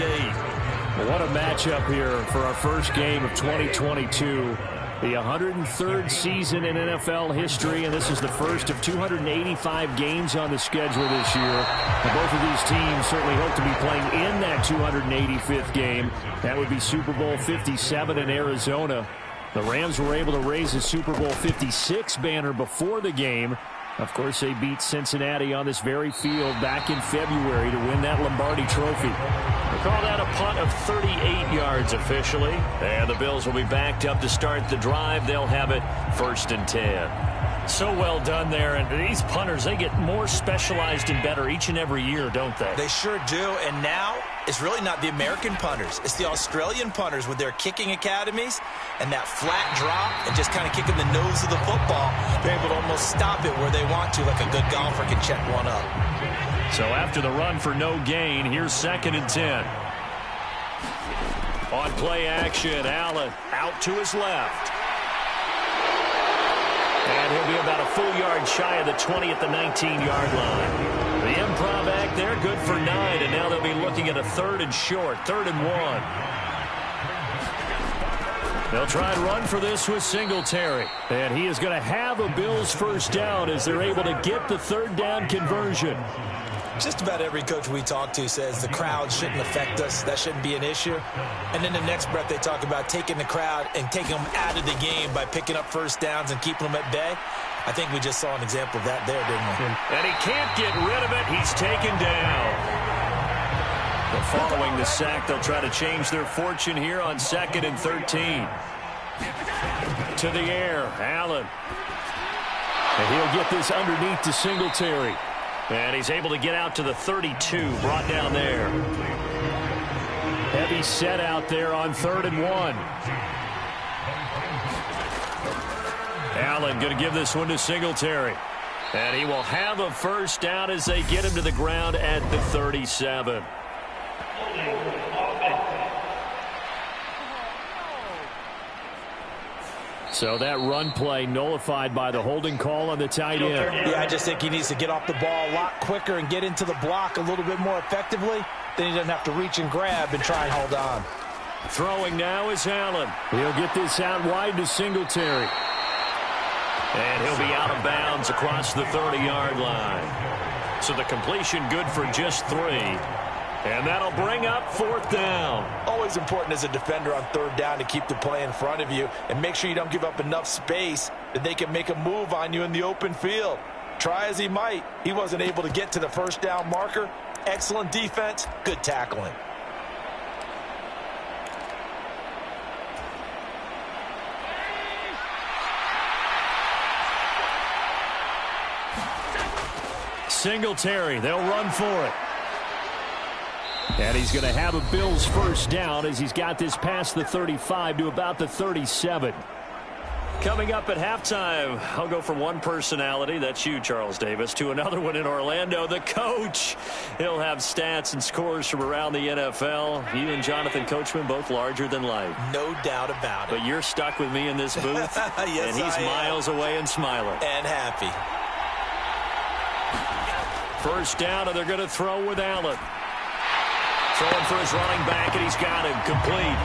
Well, what a matchup here for our first game of 2022. The 103rd season in NFL history, and this is the first of 285 games on the schedule this year. And both of these teams certainly hope to be playing in that 285th game. That would be Super Bowl 57 in Arizona. The Rams were able to raise the Super Bowl 56 banner before the game. Of course, they beat Cincinnati on this very field back in February to win that Lombardi trophy. They call that a punt of 38 yards officially. And the Bills will be backed up to start the drive. They'll have it 1st and 10. So well done there. And these punters, they get more specialized and better each and every year, don't they? They sure do. And now it's really not the American punters. It's the Australian punters with their kicking academies and that flat drop and just kind of kicking the nose of the football. They're able to almost stop it where they want to, like a good golfer can check one up. So after the run for no gain, here's 2nd and 10. On play action, Allen out to his left. And he'll be about a full yard shy of the 20 at the 19-yard line. The improv act there, good for 9, and now they'll be looking at a 3rd and short, 3rd and 1. They'll try and run for this with Singletary. And he is going to have a Bills first down as they're able to get the 3rd down conversion. Just about every coach we talk to says the crowd shouldn't affect us. That shouldn't be an issue. And then the next breath they talk about taking the crowd and taking them out of the game by picking up first downs and keeping them at bay. I think we just saw an example of that there, didn't we? And he can't get rid of it. He's taken down. But following the sack, they'll try to change their fortune here on 2nd and 13. To the air, Allen. And he'll get this underneath to Singletary. And he's able to get out to the 32, brought down there. Heavy set out there on 3rd and 1. Allen going to give this one to Singletary. And he will have a first down as they get him to the ground at the 37. So that run play nullified by the holding call on the tight end. Yeah, I just think he needs to get off the ball a lot quicker and get into the block a little bit more effectively. Then he doesn't have to reach and grab and try and hold on. Throwing now is Allen. He'll get this out wide to Singletary. And he'll be out of bounds across the 30-yard line. So the completion good for just 3. And that'll bring up 4th down. Always important as a defender on 3rd down to keep the play in front of you and make sure you don't give up enough space that they can make a move on you in the open field. Try as he might, he wasn't able to get to the first down marker. Excellent defense, good tackling. Singletary, they'll run for it. And he's going to have a Bills first down as he's got this past the 35 to about the 37. Coming up at halftime, I'll go from one personality, that's you, Charles Davis, to another one in Orlando, the coach. He'll have stats and scores from around the NFL. You and Jonathan Coachman, both larger than life. No doubt about it. But you're stuck with me in this booth, yes, and he's miles away and smiling. And happy. First down, and they're going to throw with Allen. Throwing for his running back, and he's got him complete.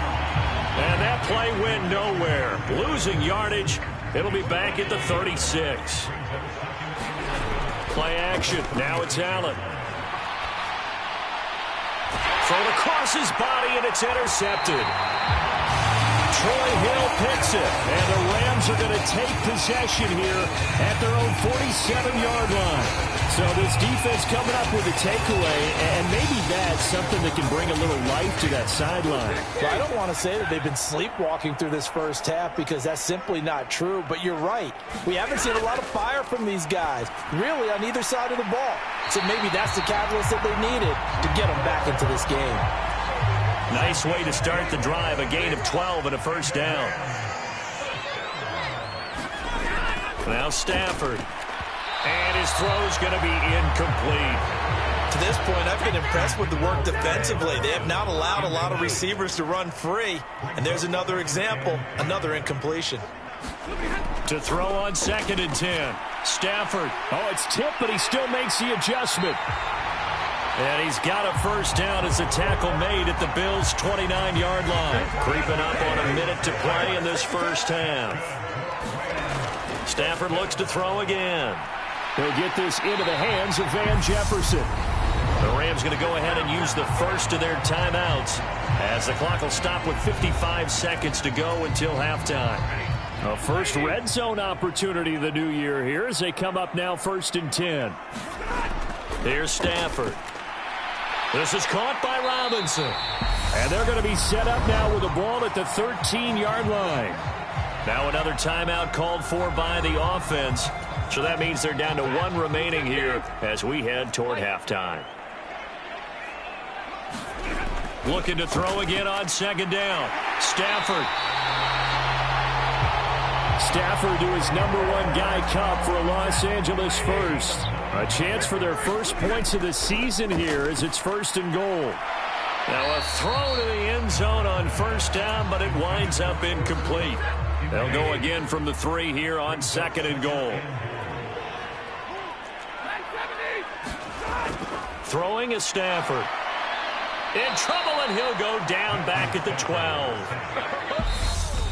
And that play went nowhere. Losing yardage. It'll be back at the 36. Play action. Now it's Allen. Thrown across his body, and it's intercepted. Troy Hill picks it, and the Rams are going to take possession here at their own 47-yard line. So this defense coming up with a takeaway, and maybe that's something that can bring a little life to that sideline. Well, I don't want to say that they've been sleepwalking through this first half because that's simply not true, but you're right. We haven't seen a lot of fire from these guys, really, on either side of the ball. So maybe that's the catalyst that they needed to get them back into this game. Nice way to start the drive, a gain of 12 and a first down. Now Stafford. And his throw's going to be incomplete. To this point, I've been impressed with the work defensively. They have not allowed a lot of receivers to run free. And there's another example, another incompletion. To throw on 2nd and 10. Stafford. Oh, it's tipped, but he still makes the adjustment. And he's got a first down as a tackle made at the Bills' 29-yard line. Creeping up on a minute to play in this first half. Stafford looks to throw again. He'll get this into the hands of Van Jefferson. The Rams going to go ahead and use the first of their timeouts as the clock will stop with 55 seconds to go until halftime. A first red zone opportunity of the new year here as they come up now 1st and 10. Here's Stafford. This is caught by Robinson. And they're going to be set up now with the ball at the 13-yard line. Now another timeout called for by the offense. So that means they're down to 1 remaining here as we head toward halftime. Looking to throw again on 2nd down. Stafford. Stafford to his #1 guy Cup for a Los Angeles first. A chance for their first points of the season here as it's 1st and goal. Now a throw to the end zone on 1st down, but it winds up incomplete. They'll go again from the 3 here on 2nd and goal. Throwing is Stafford. In trouble, and he'll go down back at the 12.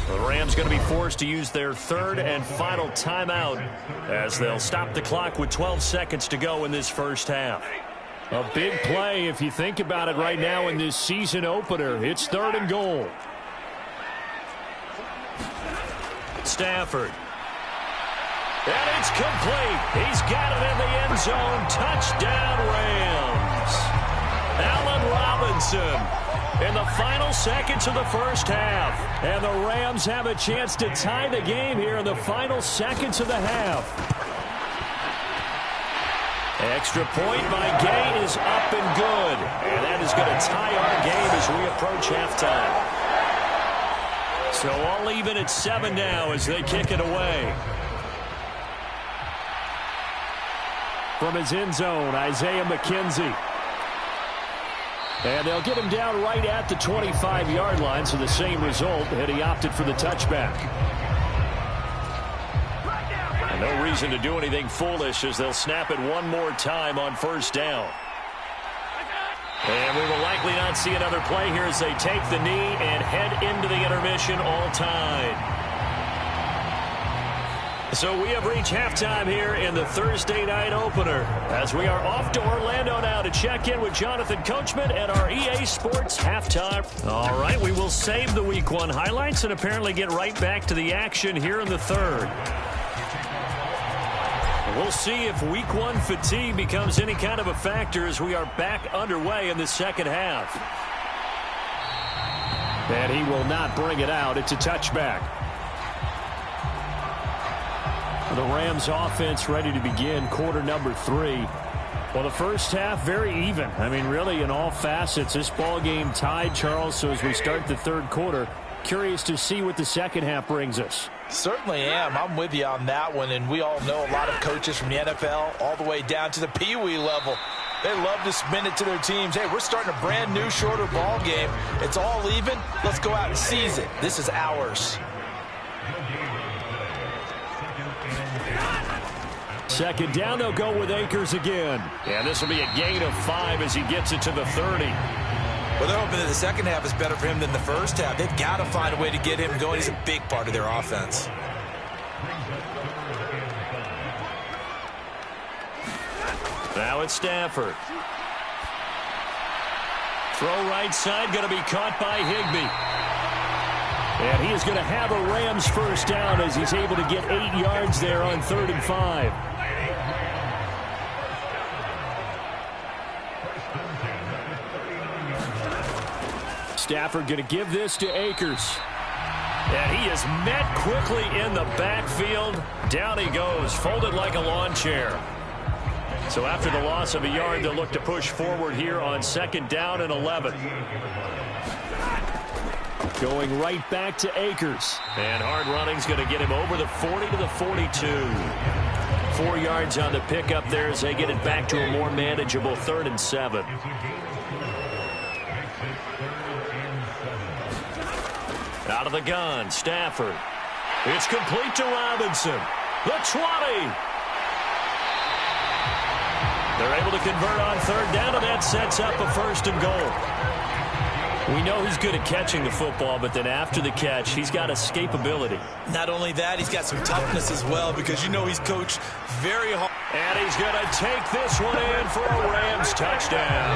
The Rams going to be forced to use their 3rd and final timeout as they'll stop the clock with 12 seconds to go in this first half. A big play if you think about it right now in this season opener. It's 3rd and goal. Stafford. And it's complete. He's got it in the end zone. Touchdown, Rams. Allen Robinson in the final seconds of the first half. And the Rams have a chance to tie the game here in the final seconds of the half. Extra point by Gay is up and good. And that is going to tie our game as we approach halftime. So all even at 7 now as they kick it away. from his end zone, Isaiah McKenzie. And they'll get him down right at the 25-yard line, so the same result, and he opted for the touchback. And no reason to do anything foolish as they'll snap it one more time on first down. And we will likely not see another play here as they take the knee and head into the intermission all tied. So we have reached halftime here in the Thursday night opener as we are off to Orlando now to check in with Jonathan Coachman at our EA Sports halftime. All right, we will save the Week 1 highlights and apparently get right back to the action here in the third. We'll see if Week 1 fatigue becomes any kind of a factor as we are back underway in the second half. And he will not bring it out. It's a touchback. The Rams offense ready to begin quarter number 3. Well, the first half very even. I mean, really in all facets, this ball game tied, Charles. So as we start the third quarter, curious to see what the second half brings us. Certainly am. I'm with you on that one. And we all know a lot of coaches from the NFL all the way down to the Pee-wee level. They love to spin it to their teams. Hey, we're starting a brand new, shorter ball game. It's all even. Let's go out and seize it. This is ours. Second down, they'll go with Akers again. And this will be a gain of 5 as he gets it to the 30. Well, they're hoping that the second half is better for him than the first half. They've got to find a way to get him going. He's a big part of their offense. Now it's Stafford. Throw right side, going to be caught by Higbee. And he is going to have a Rams first down as he's able to get 8 yards there on 3rd and 5. Stafford going to give this to Akers. And he is met quickly in the backfield. Down he goes, folded like a lawn chair. So after the loss of a yard, they'll look to push forward here on 2nd down and 11. Going right back to Akers. And hard running's going to get him over the 40 to the 42. 4 yards on the pickup there as they get it back to a more manageable 3rd and 7. Out of the gun, Stafford. It's complete to Robinson. The 20. They're able to convert on 3rd down, and that sets up a 1st and goal. We know he's good at catching the football, but then after the catch, he's got escapability. Not only that, he's got some toughness as well because you know he's coached very hard. And he's going to take this one in for a Rams touchdown.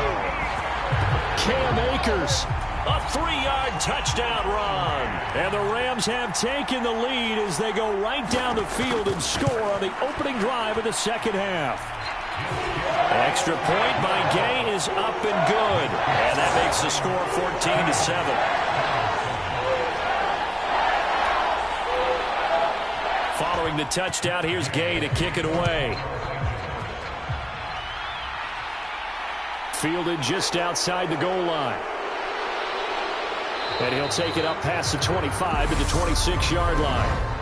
Cam Akers. A 3-yard touchdown run. And the Rams have taken the lead as they go right down the field and score on the opening drive of the second half. Extra point by Gay is up and good. And that makes the score 14 to 7. Following the touchdown, here's Gay to kick it away. Fielded just outside the goal line. And he'll take it up past the 25 to the 26-yard line.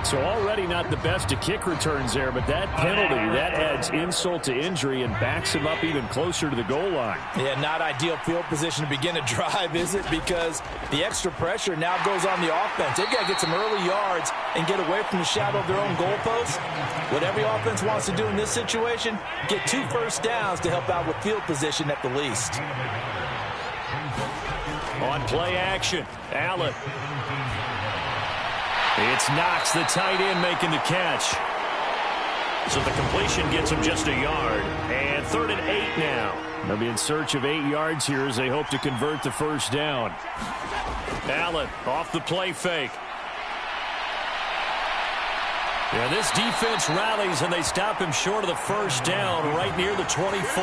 So already not the best of kick returns there, but that penalty, that adds insult to injury and backs him up even closer to the goal line. Yeah, not ideal field position to begin a drive, is it? Because the extra pressure now goes on the offense. They've got to get some early yards and get away from the shadow of their own goalposts. What every offense wants to do in this situation, get 2 first downs to help out with field position at the least. On play action, Allen. It's Knox, the tight end, making the catch. So the completion gets him just a yard. And 3rd and 8 now. They'll be in search of 8 yards here as they hope to convert the first down. Allen off the play fake. Yeah, this defense rallies, and they stop him short of the first down right near the 24.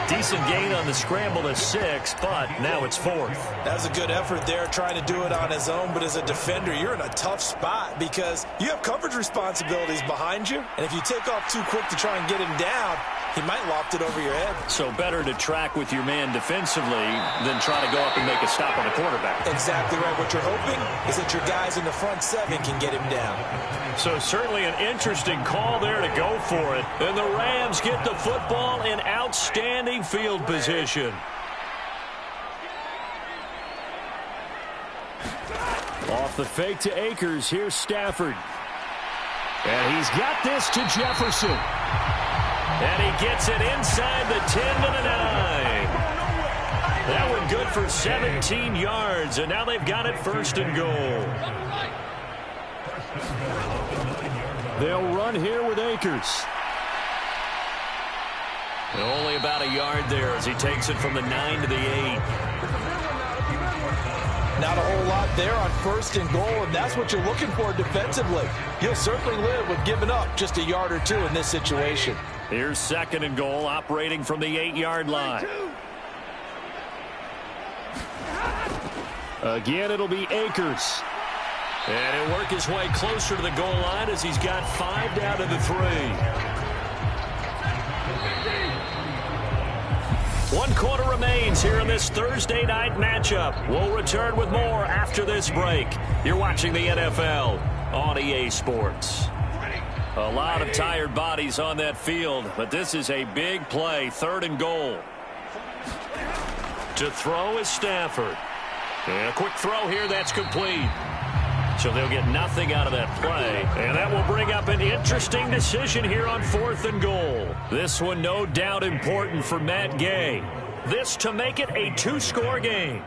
Decent gain on the scramble to 6, but now it's 4th. That was a good effort there, trying to do it on his own, but as a defender, you're in a tough spot because you have coverage responsibilities behind you, and if you take off too quick to try and get him down, He might loft it over your head. So better to track with your man defensively than try to go up and make a stop on the quarterback. Exactly right. What you're hoping is that your guys in the front seven can get him down. So certainly an interesting call there to go for it. And the Rams get the football in outstanding field position. Off the fake to Akers, here's Stafford. And he's got this to Jefferson. And he gets it inside the 10 to the 9. That one good for 17 yards, and now they've got it first and goal. They'll run here with Akers. And only about a yard there as he takes it from the 9 to the 8. Not a whole lot there on first and goal, and that's what you're looking for defensively. You'll certainly live with giving up just a yard or two in this situation. Here's second and goal, operating from the 8-yard line. Again, it'll be Akers. And he'll work his way closer to the goal line as he's got 5 down to the 3. 1 quarter remains here in this Thursday night matchup. We'll return with more after this break. You're watching the NFL on EA Sports. A lot of tired bodies on that field, but this is a big play, 3rd and goal. To throw is Stafford. And a quick throw here, that's complete. So they'll get nothing out of that play. And that will bring up an interesting decision here on 4th and goal. This one no doubt important for Matt Gay. This to make it a 2-score game.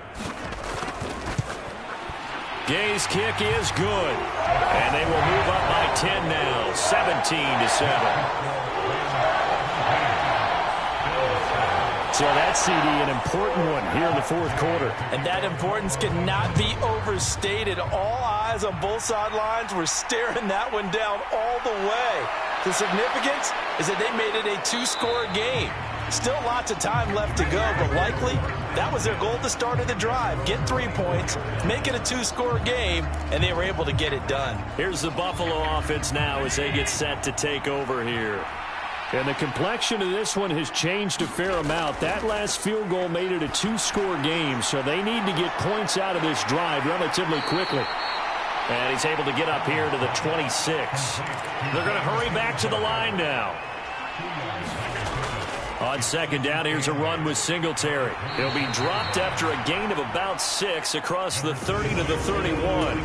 Gay's kick is good. And they will move up by 10 now, 17-7. So that CD, an important one here in the 4th quarter. And that importance cannot be overstated. All eyes on both sidelines were staring that one down all the way. The significance is that they made it a 2-score game. Still lots of time left to go, but likely that was their goal at the start of the drive. Get 3 points, make it a 2-score game, and they were able to get it done. Here's the Buffalo offense now as they get set to take over here. And the complexion of this one has changed a fair amount. That last field goal made it a 2-score game, so they need to get points out of this drive relatively quickly. And he's able to get up here to the 26. They're going to hurry back to the line now. On 2nd down, here's a run with Singletary. He'll be dropped after a gain of about 6 across the 30 to the 31.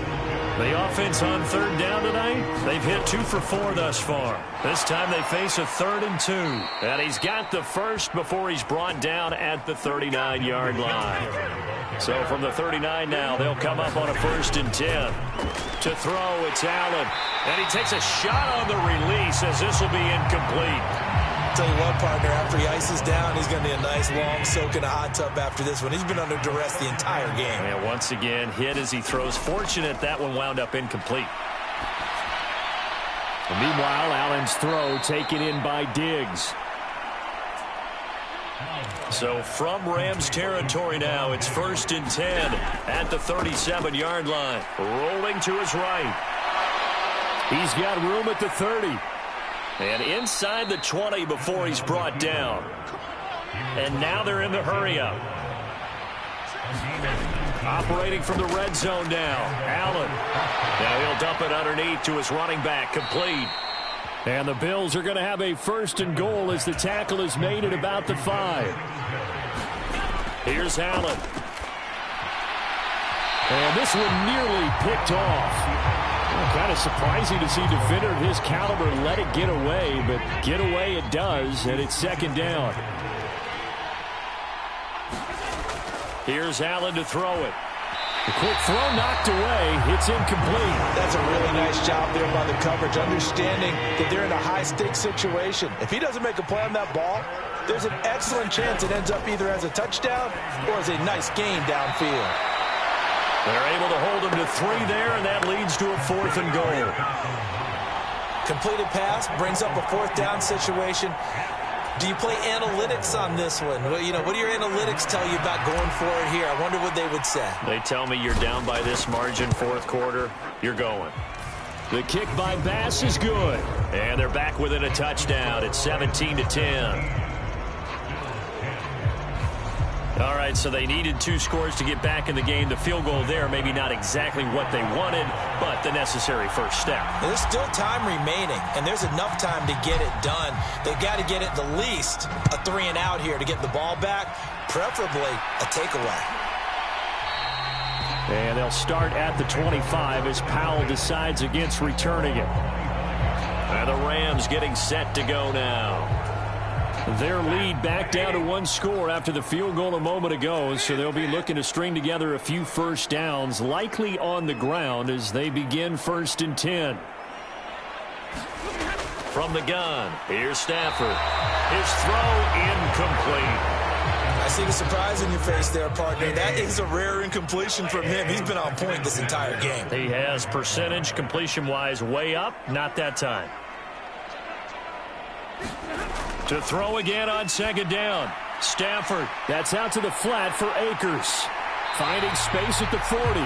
The offense on 3rd down tonight, they've hit 2 for 4 thus far. This time they face a 3rd and 2. And he's got the first before he's brought down at the 39-yard line. So from the 39 now, they'll come up on a 1st and 10. To throw, it's Allen. And he takes a shot on the release as this will be incomplete. Tell you what, partner, after he ices down, he's going to be a nice long soak in a hot tub after this one. He's been under duress the entire game. And once again, hit as he throws. Fortunate that one wound up incomplete. And meanwhile, Allen's throw taken in by Diggs. So from Rams territory now, it's 1st and 10 at the 37-yard line. Rolling to his right. He's got room at the 30. And inside the 20 before he's brought down. And now they're in the hurry-up. Operating from the red zone now. Allen. Now he'll dump it underneath to his running back. Complete. And the Bills are going to have a 1st and goal as the tackle is made at about the 5. Here's Allen. And this one nearly picked off. Kind of surprising to see a defender of his caliber let it get away, but get away it does, and it's 2nd down. Here's Allen to throw it. The quick throw knocked away. It's incomplete. That's a really nice job there by the coverage, understanding that they're in a high-stakes situation. If he doesn't make a play on that ball, there's an excellent chance it ends up either as a touchdown or as a nice gain downfield. They're able to hold him to 3 there, and that leads to a 4th and goal. Completed pass brings up a 4th down situation. Do you play analytics on this one? Well, what do your analytics tell you about going for it here? I wonder what they would say. They tell me you're down by this margin, 4th quarter, you're going. The kick by Bass is good. And they're back within a touchdown. It's 17-10. All right, so they needed 2 scores to get back in the game. The field goal there, maybe not exactly what they wanted, but the necessary first step. There's still time remaining, and there's enough time to get it done. They've got to get it the least a 3-and-out here to get the ball back, preferably a takeaway. And they'll start at the 25 as Powell decides against returning it. And the Rams getting set to go now. Their lead back down to 1 score after the field goal a moment ago, so they'll be looking to string together a few first downs, likely on the ground as they begin 1st and 10. From the gun, here's Stafford. His throw incomplete. I see the surprise in your face there, partner. That is a rare incompletion from him. He's been on point this entire game. He has percentage completion-wise way up, not that time. To throw again on 2nd down. Stafford, that's out to the flat for Akers. Finding space at the 40.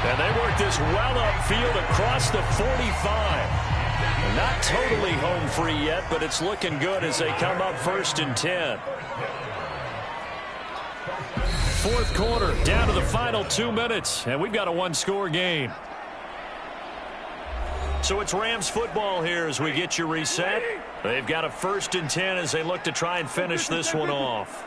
And they work this well upfield across the 45. Not totally home free yet, but it's looking good as they come up 1st and 10. 4th quarter, down to the final 2 minutes, and we've got a 1-score game. So it's Rams football here as we get you reset. They've got a 1st and 10 as they look to try and finish this one off.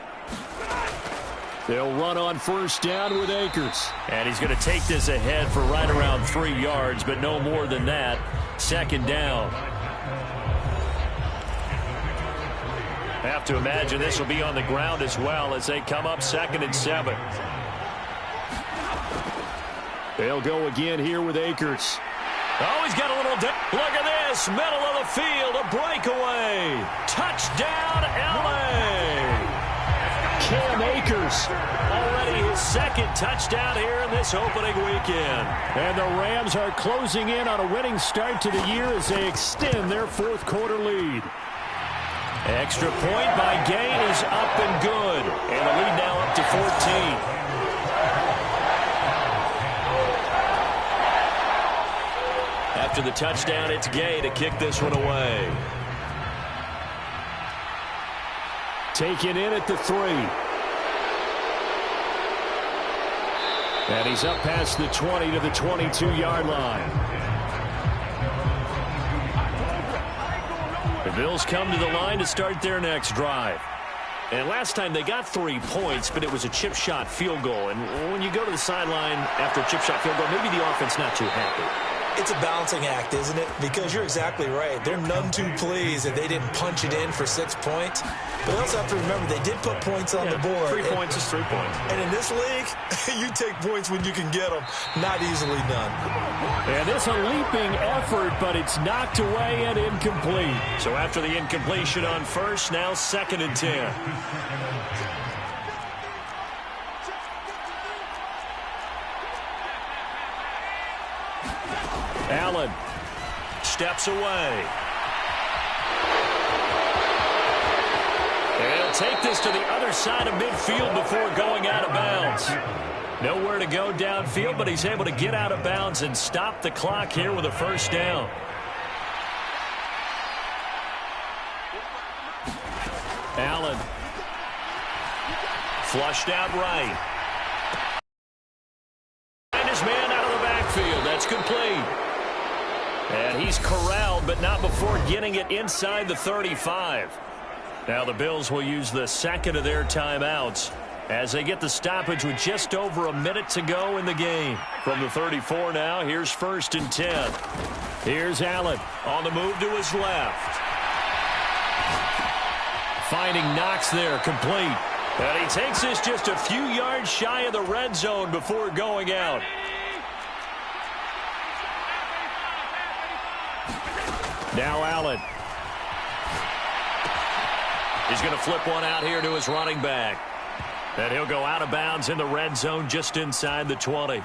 They'll run on 1st down with Akers. And he's going to take this ahead for right around 3 yards, but no more than that. 2nd down. Have to imagine this will be on the ground as well as they come up 2nd and 7. They'll go again here with Akers. Oh, he's got a little dip. Look at this. Middle of the field. A breakaway. Touchdown, L.A. Cam Akers. Already his 2nd touchdown here in this opening weekend. And the Rams are closing in on a winning start to the year as they extend their 4th quarter lead. Extra point by Gay is up and good. And the lead now up to 14. After the touchdown, it's Gay to kick this one away. Taken in at the 3. And he's up past the 20 to the 22-yard line. The Bills come to the line to start their next drive. And last time they got 3 points, but it was a chip shot field goal. And when you go to the sideline after a chip shot field goal, maybe the offense not too happy. It's a balancing act, isn't it? Because you're exactly right. They're none too pleased that they didn't punch it in for 6 points. But also have to remember, they did put points on the board. 3 points is 3 points. And in this league, you take points when you can get them. Not easily done. And it's a leaping effort, but it's knocked away and incomplete. So after the incompletion on 1st, now 2nd and 10. Allen steps away. And he'll take this to the other side of midfield before going out of bounds. Nowhere to go downfield, but he's able to get out of bounds and stop the clock here with a 1st down. Allen flushed out right. And his man out of the backfield. That's complete. And he's corralled, but not before getting it inside the 35. Now the Bills will use the 2nd of their timeouts as they get the stoppage with just over a minute to go in the game. From the 34 now, here's 1st and 10. Here's Allen on the move to his left. Finding Knox there, complete. And he takes this just a few yards shy of the red zone before going out. Now Allen. He's going to flip one out here to his running back. And he'll go out of bounds in the red zone just inside the 20.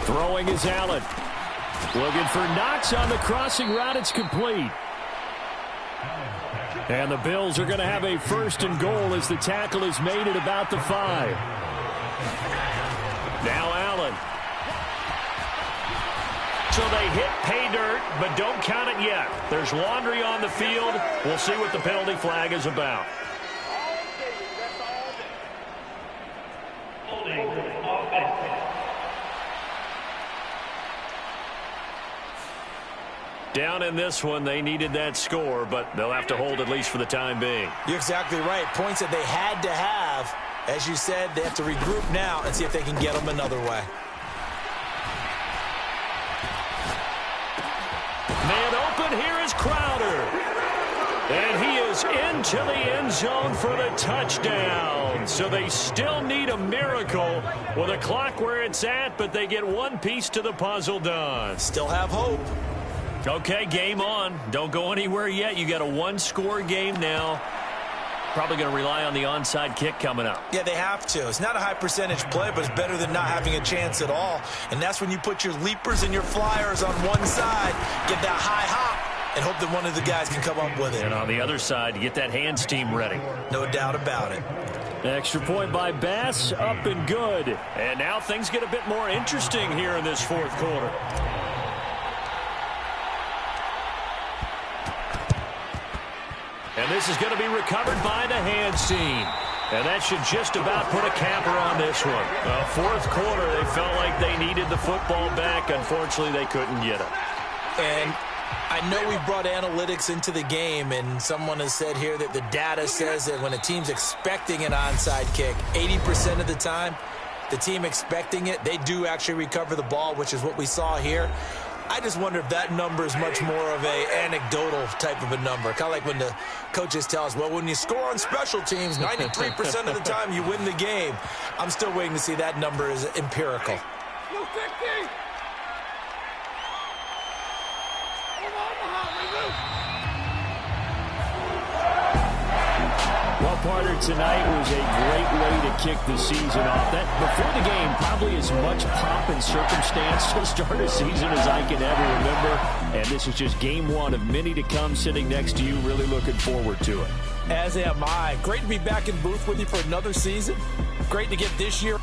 Throwing is Allen. Looking for Knox on the crossing route. It's complete. And the Bills are going to have a 1st and goal as the tackle is made at about the 5. Now Allen. So they hit pay dirt, but don't count it yet. There's laundry on the field. We'll see what the penalty flag is about. Down in this one, they needed that score, but they'll have to hold at least for the time being. You're exactly right. Points that they had to have. As you said, they have to regroup now and see if they can get them another way. Man open, here is Crowder. And he is into the end zone for the touchdown. So they still need a miracle with the clock where it's at, but they get one piece to the puzzle done. Still have hope. Okay, game on. Don't go anywhere yet. You got a one-score game now. Probably going to rely on the onside kick coming up. Yeah, they have to. It's not a high percentage play, but it's better than not having a chance at all. And that's when you put your leapers and your flyers on one side, get that high hop, and hope that one of the guys can come up with it. And on the other side, you get that hands team ready. No doubt about it. Extra point by Bass, up and good. And now things get a bit more interesting here in this fourth quarter. And this is going to be recovered by the hands team. And that should just about put a capper on this one. Fourth quarter, they felt like they needed the football back. Unfortunately, they couldn't get it. And I know we brought analytics into the game, and someone has said here that the data says that when a team's expecting an onside kick, 80% of the time, the team expecting it, they do actually recover the ball, which is what we saw here. I just wonder if that number is much more of a anecdotal type of a number. Kind of like when the coaches tell us, well, when you score on special teams, 93% of the time you win the game. I'm still waiting to see that number is empirical. Well, partner, tonight was a great way to kick the season off. That before the game, probably as much pomp and circumstance to start a season as I can ever remember. And this is just game one of many to come. Sitting next to you, really looking forward to it. As am I. Great to be back in booth with you for another season. Great to get this year.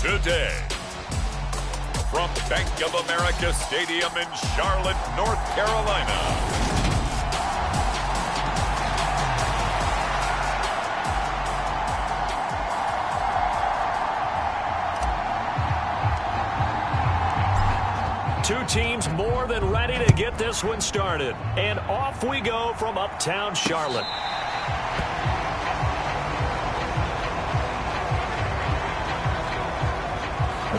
Today, from Bank of America Stadium in Charlotte, North Carolina. Two teams more than ready to get this one started. And off we go from uptown Charlotte.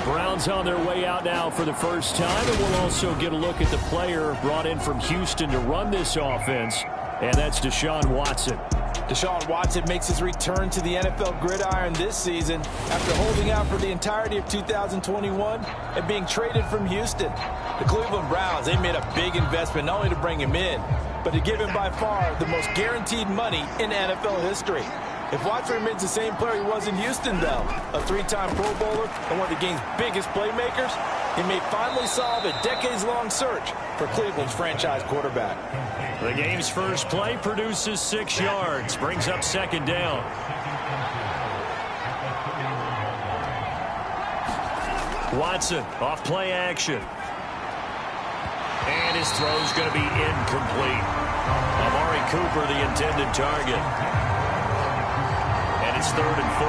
Browns on their way out now for the first time, and we'll also get a look at the player brought in from Houston to run this offense, and that's Deshaun Watson. Deshaun Watson makes his return to the NFL gridiron this season after holding out for the entirety of 2021 and being traded from Houston. The Cleveland Browns, they made a big investment not only to bring him in, but to give him by far the most guaranteed money in NFL history. If Watson remains the same player he was in Houston, though, a three-time Pro Bowler and one of the game's biggest playmakers, he may finally solve a decades-long search for Cleveland's franchise quarterback. The game's first play produces 6 yards, brings up second down. Watson off play action. And his throw's going to be incomplete. Amari Cooper, the intended target. And it's 3rd and 4.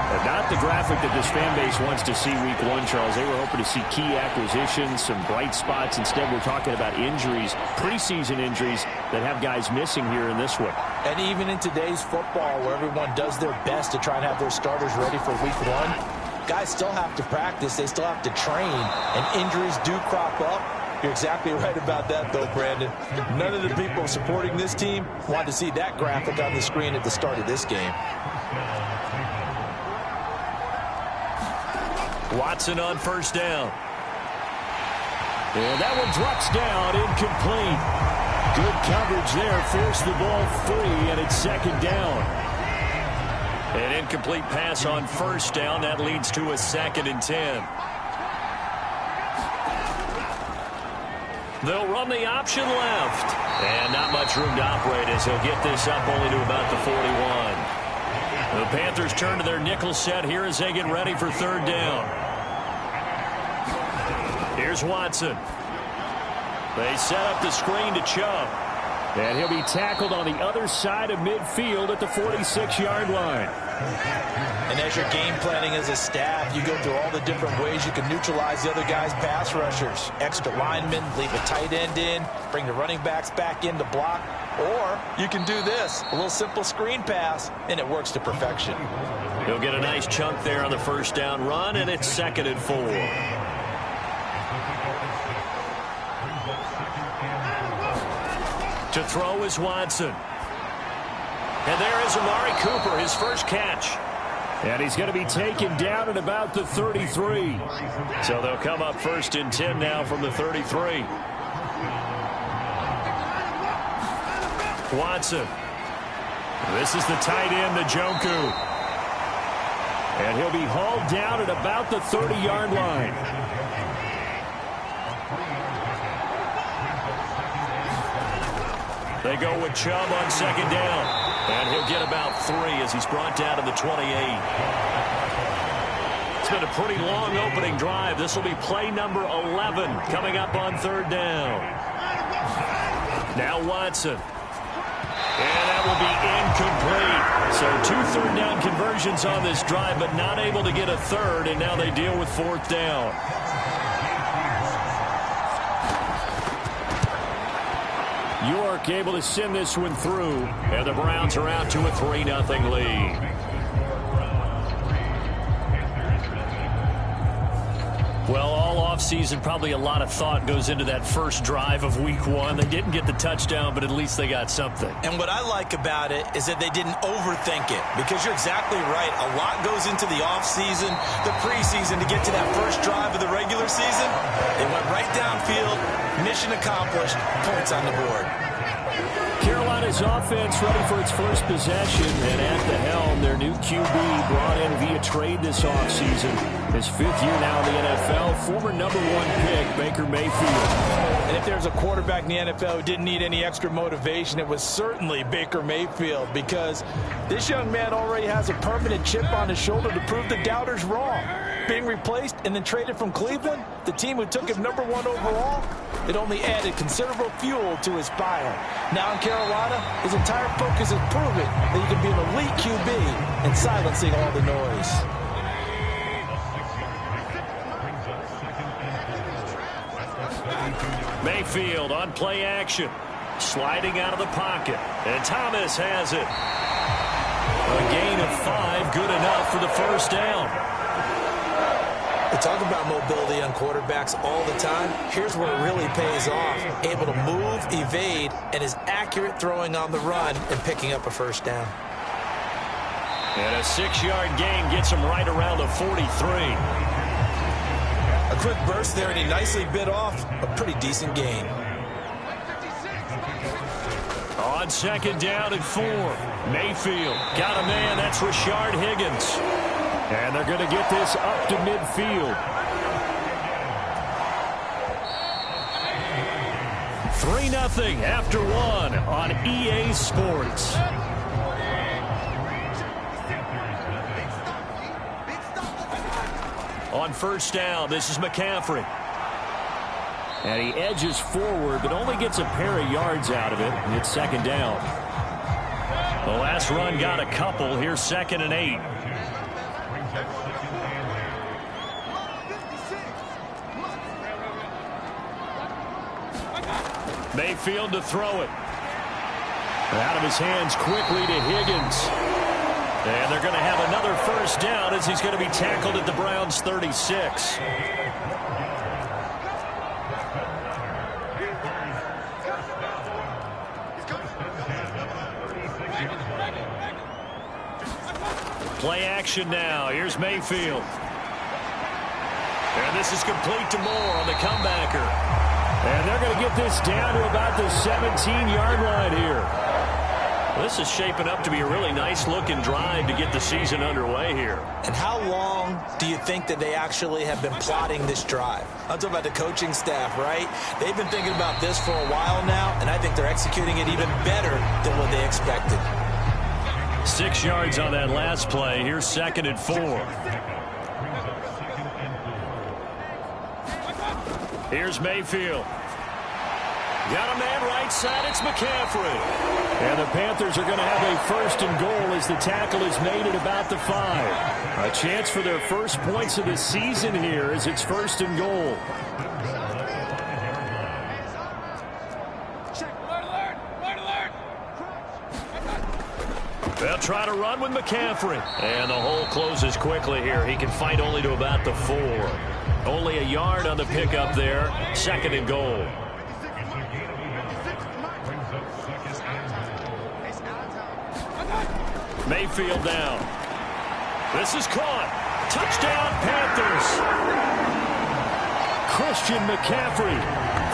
But not the graphic that this fan base wants to see week 1, Charles. They were hoping to see key acquisitions, some bright spots. Instead, we're talking about injuries, preseason injuries that have guys missing here in this one. And even in today's football, where everyone does their best to try and have their starters ready for week 1, guys still have to practice. They still have to train, and injuries do crop up. You're exactly right about that, though, Brandon. None of the people supporting this team want to see that graphic on the screen at the start of this game. Watson on first down. And that one drops down, incomplete. Good coverage there, forced the ball free, and it's second down. An incomplete pass on first down. That leads to a 2nd and 10. They'll run the option left. And not much room to operate as he'll get this up only to about the 41. The Panthers turn to their nickel set here as they get ready for 3rd down. Here's Watson. They set up the screen to Chubb. And he'll be tackled on the other side of midfield at the 46-yard line. And as you're game planning as a staff, you go through all the different ways you can neutralize the other guy's pass rushers. Extra linemen, leave a tight end in, bring the running backs back in to block. Or you can do this, a little simple screen pass, and it works to perfection. He'll get a nice chunk there on the first down run, and it's 2nd and 4. To throw is Watson. And there is Amari Cooper, his first catch. And he's going to be taken down at about the 33. So they'll come up 1st and 10 now from the 33. Watson. This is the tight end, Njoku. And he'll be hauled down at about the 30-yard line. They go with Chubb on 2nd down. And he'll get about 3 as he's brought down to the 28. It's been a pretty long opening drive. This will be play number 11 coming up on 3rd down. Now Watson. And that will be incomplete. So 2 third down conversions on this drive, but not able to get a 3rd, and now they deal with 4th down. York able to send this one through, and the Browns are out to a 3-0 lead. Well, all offseason, probably a lot of thought goes into that first drive of week 1. They didn't get the touchdown, but at least they got something. And what I like about it is that they didn't overthink it, because you're exactly right. A lot goes into the offseason, the preseason to get to that first drive of the regular season. They went right downfield, mission accomplished, points on the board. Carolina's offense ready for its first possession, and at the helm, their new QB brought in via trade this offseason. His 5th year now in the NFL, former number 1 pick, Baker Mayfield. And if there's a quarterback in the NFL who didn't need any extra motivation, it was certainly Baker Mayfield, because this young man already has a permanent chip on his shoulder to prove the doubters wrong. Being replaced and then traded from Cleveland, the team who took him number 1 overall, it only added considerable fuel to his fire. Now in Carolina, his entire focus is proving that he can be an elite QB and silencing all the noise. Mayfield on play action, sliding out of the pocket, and Thomas has it. A gain of 5, good enough for the first down. We talk about mobility on quarterbacks all the time. Here's where it really pays off. Able to move, evade, and is accurate throwing on the run and picking up a first down. And a 6-yard gain gets him right around the 43. A quick burst there, and he nicely bit off a pretty decent gain. On second down and 4. Mayfield got a man. That's Rashard Higgins. And they're going to get this up to midfield. 3-0 after 1 on EA Sports. On first down, this is McCaffrey. And he edges forward, but only gets a pair of yards out of it. And it's second down. The last run got a couple. Here's 2nd and 8. Mayfield to throw it. Out of his hands quickly to Higgins. And they're going to have another first down as he's going to be tackled at the Browns' 36. Play action now. Here's Mayfield. And this is complete to Moore on the comebacker. And they're going to get this down to about the 17-yard line here. This is shaping up to be a really nice-looking drive to get the season underway here. And how long do you think that they actually have been plotting this drive? I'm talking about the coaching staff, right? They've been thinking about this for a while now, and I think they're executing it even better than what they expected. 6 yards on that last play. Here's 2nd and 4. Here's Mayfield. Got a man right side. It's McCaffrey. And the Panthers are going to have a 1st and goal as the tackle is made at about the 5. A chance for their first points of the season here as it's 1st and goal. They'll try to run with McCaffrey. And the hole closes quickly here. He can fight only to about the 4. Only a yard on the pickup there. 2nd and goal. Mayfield down. This is caught. Touchdown, Panthers. Christian McCaffrey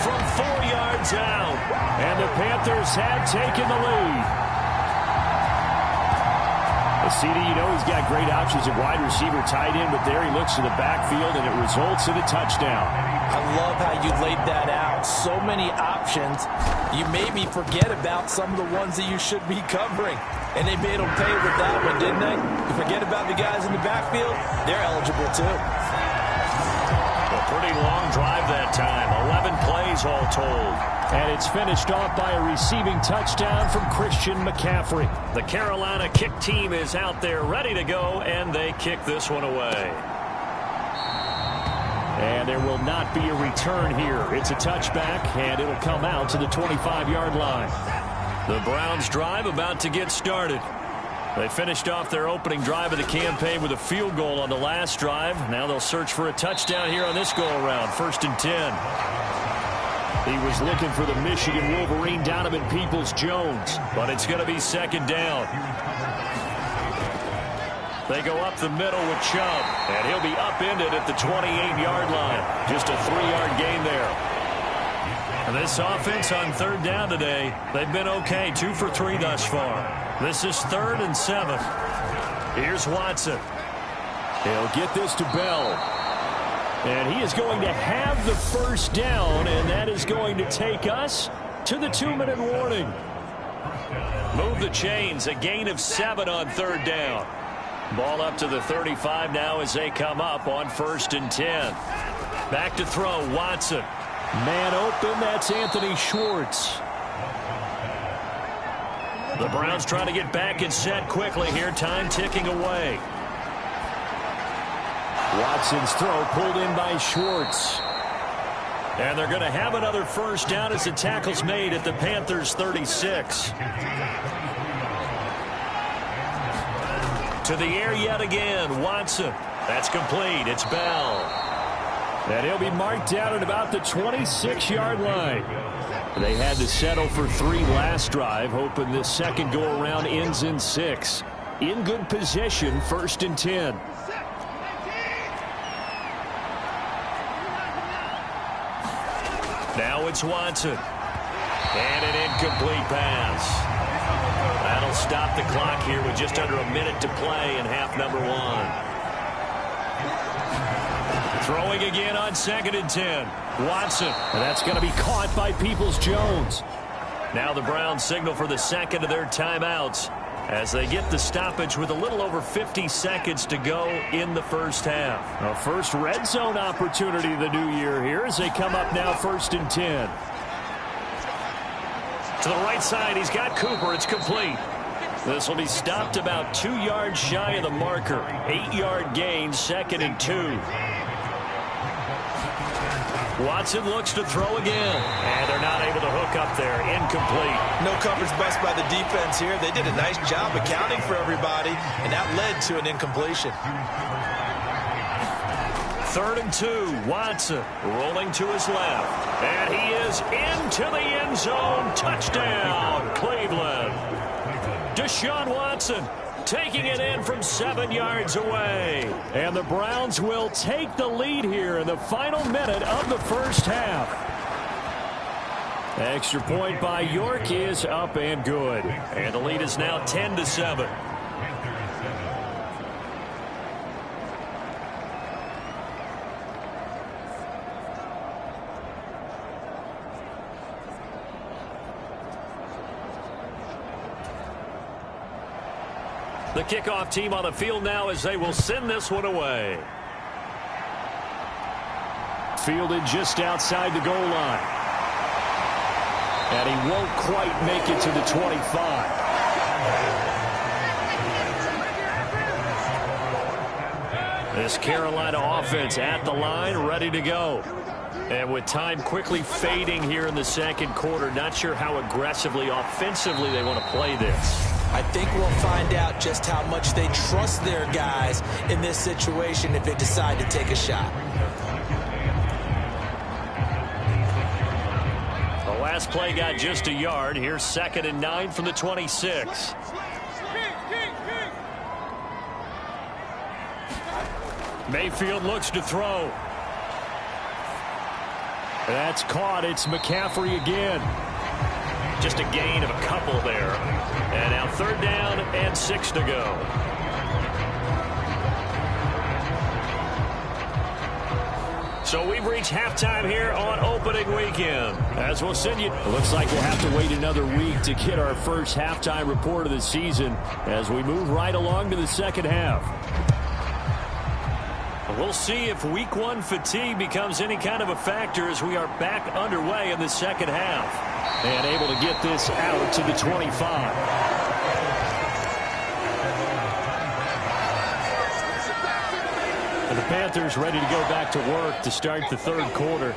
from 4 yards out. And the Panthers have taken the lead. CD, you know he's got great options at wide receiver, tight end, but there he looks to the backfield, and it results in a touchdown. I love how you laid that out. So many options. You made me forget about some of the ones that you should be covering. And they made them pay with that one, didn't they? You forget about the guys in the backfield, they're eligible too. A pretty long drive that time. 11 plays all told. And it's finished off by a receiving touchdown from Christian McCaffrey. The Carolina kick team is out there ready to go, and they kick this one away. And there will not be a return here. It's a touchback, and it'll come out to the 25-yard line. The Browns drive about to get started. They finished off their opening drive of the campaign with a field goal on the last drive. Now they'll search for a touchdown here on this go-around. 1st and 10. He was looking for the Michigan Wolverine, Donovan Peoples-Jones, but it's going to be 2nd down. They go up the middle with Chubb, and he'll be upended at the 28-yard line. Just a 3-yard gain there. And this offense on 3rd down today, they've been okay, 2 for 3 thus far. This is 3rd and 7. Here's Watson. He'll get this to Bell. And he is going to have the first down, and that is going to take us to the 2-minute warning. Move the chains, a gain of 7 on 3rd down. Ball up to the 35 now as they come up on 1st and 10. Back to throw, Watson. Man open, that's Anthony Schwartz. The Browns trying to get back and set quickly here, time ticking away. Watson's throw pulled in by Schwartz. And they're going to have another first down as the tackle's made at the Panthers' 36. To the air yet again, Watson. That's complete. It's Bell. And he'll be marked down at about the 26-yard line. They had to settle for 3 last drive, hoping this second go-around ends in 6. In good position, 1st and 10. Now it's Watson. And an incomplete pass. That'll stop the clock here with just under a minute to play in half number 1. Throwing again on 2nd and 10. Watson. And that's going to be caught by Peoples-Jones. Now the Browns signal for the second of their timeouts as they get the stoppage with a little over 50 seconds to go in the first half. A first red zone opportunity the new year here as they come up now 1st and 10. To the right side, he's got Cooper. It's complete. This will be stopped about 2 yards shy of the marker. 8-yard gain, 2nd and 2. Watson looks to throw again. And they're not able to hook up there. Incomplete. No coverage bust by the defense here. They did a nice job accounting for everybody, and that led to an incompletion. 3rd and 2. Watson rolling to his left. And he is into the end zone. Touchdown, Cleveland. Deshaun Watson taking it in from 7 yards away. And the Browns will take the lead here in the final minute of the first half. Extra point by York is up and good. And the lead is now 10-7. The kickoff team on the field now as they will send this one away. Fielded just outside the goal line. And he won't quite make it to the 25. This Carolina offense at the line, ready to go. And with time quickly fading here in the second quarter, not sure how aggressively, offensively they want to play this. I think we'll find out just how much they trust their guys in this situation if they decide to take a shot. The last play got just a yard. Here's 2nd and 9 from the 26. Mayfield looks to throw. That's caught. It's McCaffrey again. Just a gain of a couple there. And now 3rd down and 6 to go. So we've reached halftime here on opening weekend. As we'll send you, it looks like we'll have to wait another week to get our first halftime report of the season as we move right along to the second half. We'll see if week 1 fatigue becomes any kind of a factor as we are back underway in the second half. And able to get this out to the 25. And the Panthers ready to go back to work to start the 3rd quarter.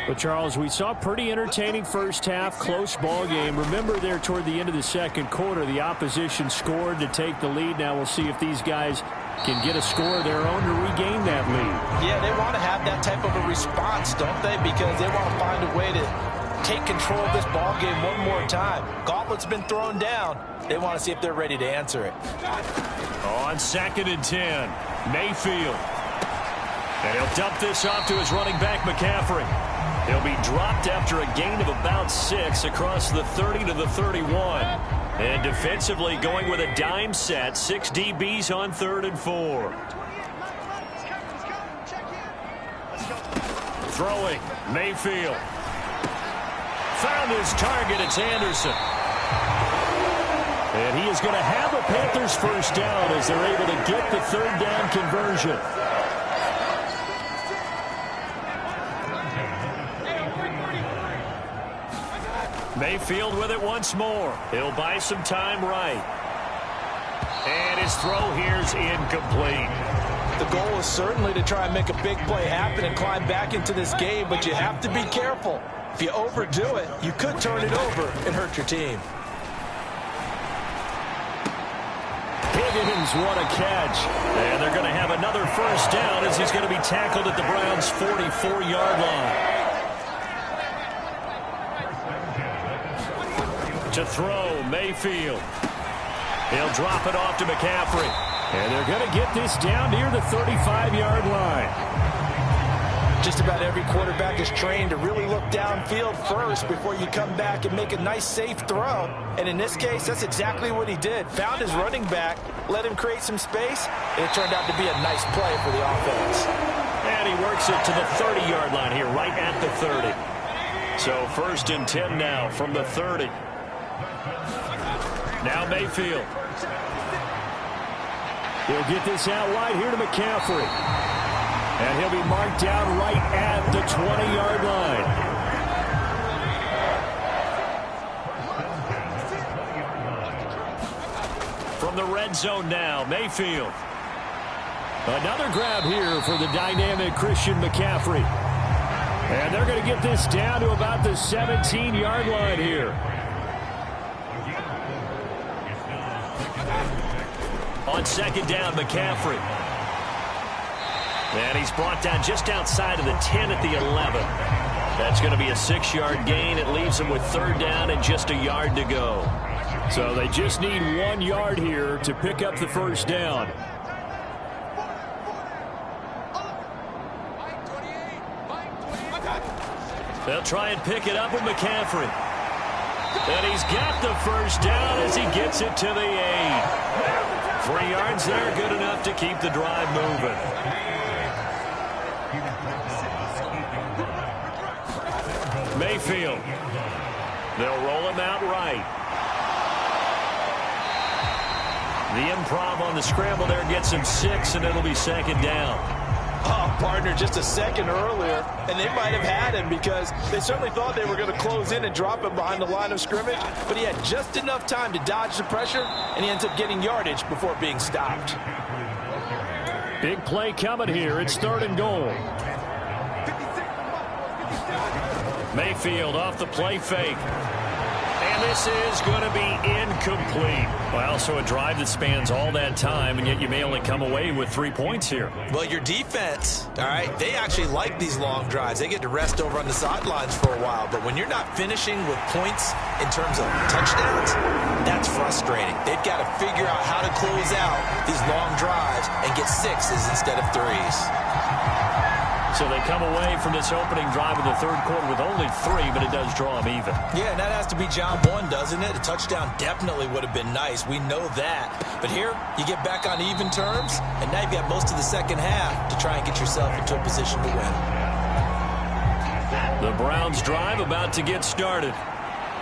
But, Charles, we saw a pretty entertaining first half, close ball game. Remember there toward the end of the second quarter, the opposition scored to take the lead. Now we'll see if these guys can get a score of their own to regain that lead. Yeah, they want to have that type of a response, don't they? Because they want to find a way to take control of this ball game one more time. Gauntlet's been thrown down. They want to see if they're ready to answer it. On 2nd and 10, Mayfield. And he'll dump this off to his running back, McCaffrey. He'll be dropped after a gain of about 6 across the 30 to the 31. And defensively going with a dime set, 6 DBs on 3rd and 4. Throwing, Mayfield. Found his target. It's Anderson. And he is going to have a Panthers first down as they're able to get the 3rd down conversion. Mayfield with it once more. He'll buy some time right. And his throw here's incomplete. The goal is certainly to try and make a big play happen and climb back into this game, but you have to be careful. If you overdo it, you could turn it over and hurt your team. Higgins, what a catch. And they're going to have another first down as he's going to be tackled at the Browns' 44-yard line. To throw, Mayfield. He'll drop it off to McCaffrey. And they're going to get this down near the 35-yard line. Just about every quarterback is trained to really look downfield first before you come back and make a nice, safe throw. And in this case, that's exactly what he did. Found his running back, let him create some space, and it turned out to be a nice play for the offense. And he works it to the 30-yard line here, right at the 30. So 1st and 10 now from the 30. Now Mayfield. He'll get this out wide here to McCaffrey. And he'll be marked down right at the 20-yard line. From the red zone now, Mayfield. Another grab here for the dynamic Christian McCaffrey. And they're going to get this down to about the 17-yard line here. On 2nd down, McCaffrey. And he's brought down just outside of the 10 at the 11. That's going to be a 6-yard gain. It leaves them with 3rd down and just a yard to go. So they just need 1 yard here to pick up the first down. They'll try and pick it up with McCaffrey. And he's got the first down as he gets it to the 8. 3 yards there, good enough to keep the drive moving. Mayfield. They'll roll him out right. The improv on the scramble there gets him 6, and it'll be 2nd down. Oh, partner, just a second earlier, and they might have had him because they certainly thought they were going to close in and drop him behind the line of scrimmage, but he had just enough time to dodge the pressure, and he ends up getting yardage before being stopped. Big play coming here. It's 3rd and goal. Mayfield off the play fake. And this is going to be incomplete. Well, so a drive that spans all that time, and yet you may only come away with 3 points here. Well, your defense, all right, they actually like these long drives. They get to rest over on the sidelines for a while. But when you're not finishing with points in terms of touchdowns, that's frustrating. They've got to figure out how to close out these long drives and get 6s instead of 3s. So they come away from this opening drive in the 3rd quarter with only 3, but it does draw them even. Yeah, and that has to be job 1, doesn't it? A touchdown definitely would have been nice. We know that. But here, you get back on even terms, and now you've got most of the second half to try and get yourself into a position to win. The Browns drive about to get started.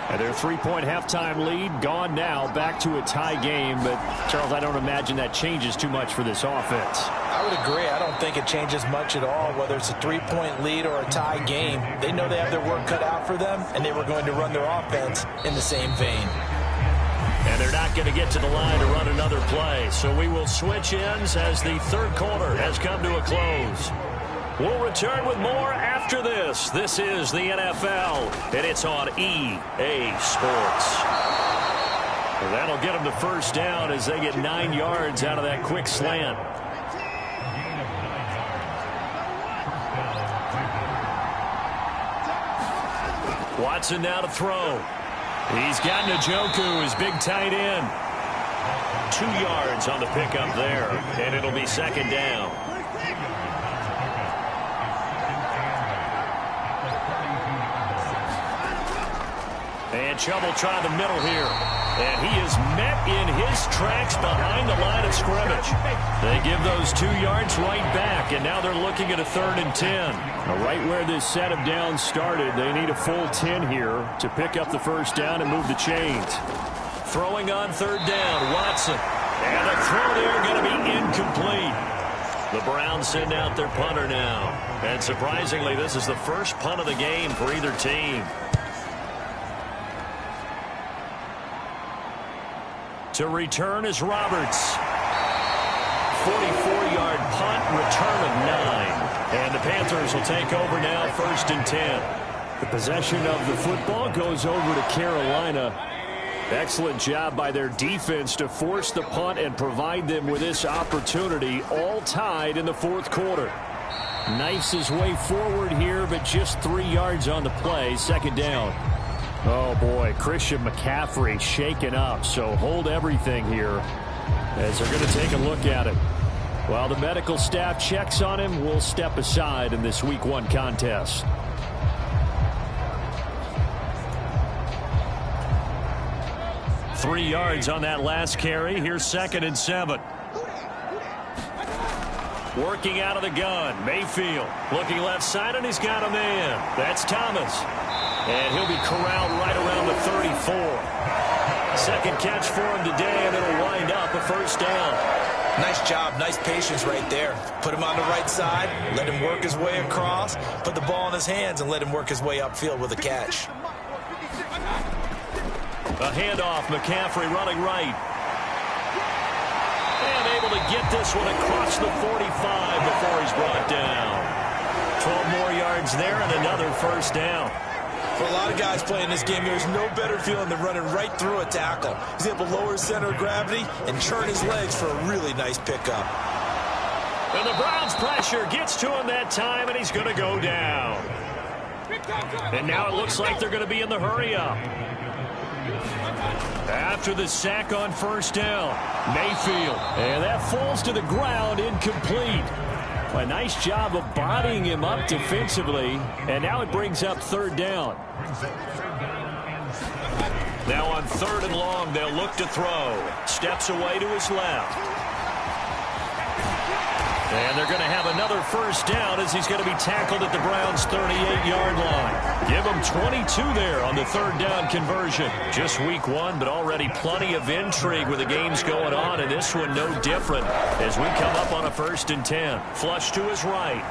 And their 3-point halftime lead gone now, back to a tie game. But, Charles, I don't imagine that changes too much for this offense. I would agree. I don't think it changes much at all, whether it's a 3-point lead or a tie game. They know they have their work cut out for them, and they were going to run their offense in the same vein. And they're not going to get to the line to run another play. So we will switch ends as the 3rd quarter has come to a close. We'll return with more after this. This is the NFL, and it's on EA Sports. Well, that'll get them to first down as they get 9 yards out of that quick slant. Watson now to throw. He's got Njoku, his big tight end. 2 yards on the pickup there, and it'll be 2nd down. And Chubb try the middle here. And he is met in his tracks behind the line of scrimmage. They give those 2 yards right back, and now they're looking at a 3rd and 10. Right where this set of downs started, they need a full 10 here to pick up the first down and move the chains. Throwing on 3rd down, Watson. And the throw there going to be incomplete. The Browns send out their punter now. And surprisingly, this is the first punt of the game for either team. To return is Roberts. 44-yard punt, return of 9. And the Panthers will take over now, 1st and 10. The possession of the football goes over to Carolina. Excellent job by their defense to force the punt and provide them with this opportunity, all tied in the fourth quarter. Knifes his way forward here, but just 3 yards on the play. Second down. Oh, boy, Christian McCaffrey shaken up, so hold everything here as they're going to take a look at it. While the medical staff checks on him, we'll step aside in this Week 1 contest. Three yards on that last carry. Here's 2nd and 7. Working out of the gun. Mayfield looking left side, and he's got a man. That's Thomas. And he'll be corralled right around the 34. Second catch for him today, and it'll wind up a first down. Nice job. Nice patience right there. Put him on the right side. Let him work his way across. Put the ball in his hands and let him work his way upfield with a catch. A handoff, McCaffrey running right. And able to get this one across the 45 before he's brought down. 12 more yards there and another first down. For a lot of guys playing this game, there's no better feeling than running right through a tackle. He's able to lower his center of gravity and turn his legs for a really nice pickup. And the Browns' pressure gets to him that time, and he's going to go down. And now it looks like they're going to be in the hurry-up. After the sack on first down, Mayfield. And that falls to the ground, incomplete. A nice job of bodying him up defensively. And now it brings up third down. Now on 3rd and long, they'll look to throw. Steps away to his left. And they're going to have another first down as he's going to be tackled at the Browns' 38-yard line. Give him 22 there on the third down conversion. Just week 1, but already plenty of intrigue with the games going on, and this one no different as we come up on a 1st and 10. Flush to his right.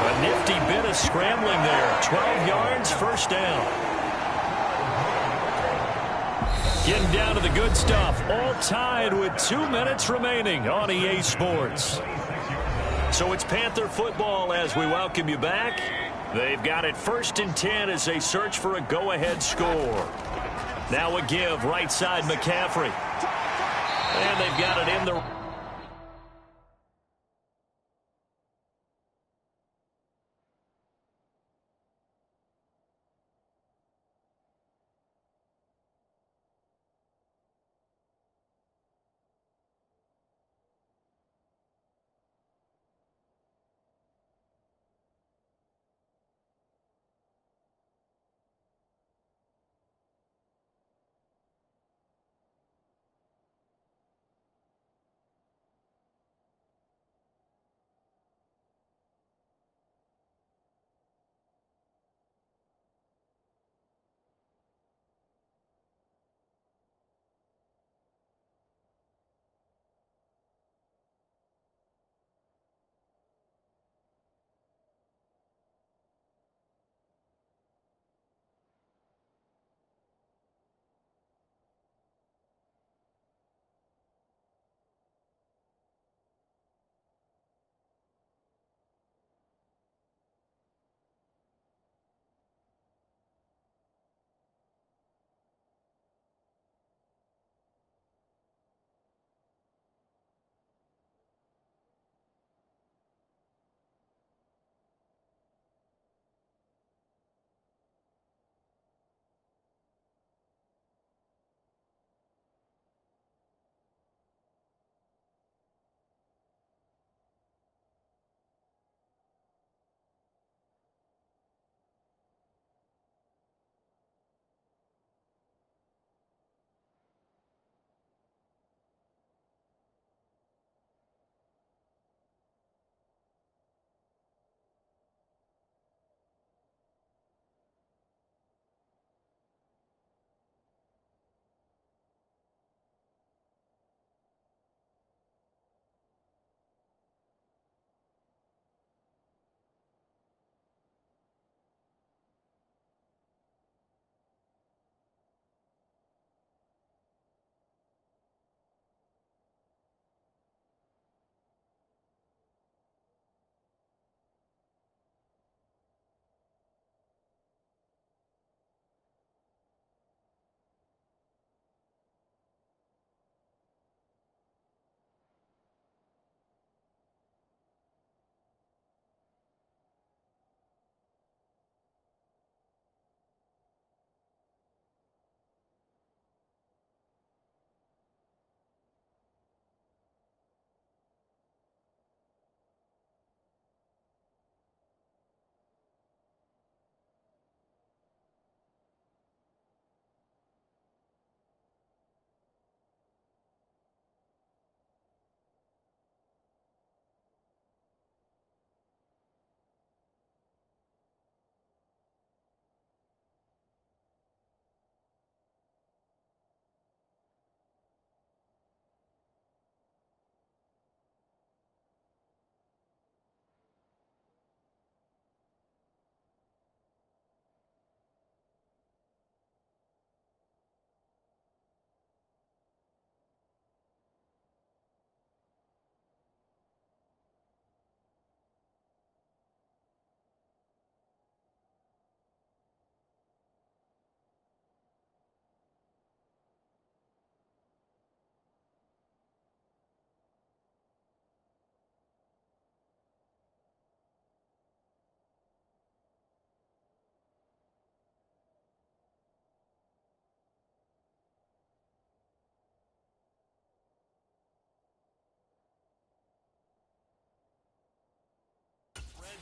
A nifty bit of scrambling there. 12 yards, first down. Getting down to the good stuff, all tied with 2 minutes remaining on EA Sports. So it's Panther football as we welcome you back. They've got it 1st and 10 as they search for a go-ahead score. Now a give, right side McCaffrey. And they've got it in the...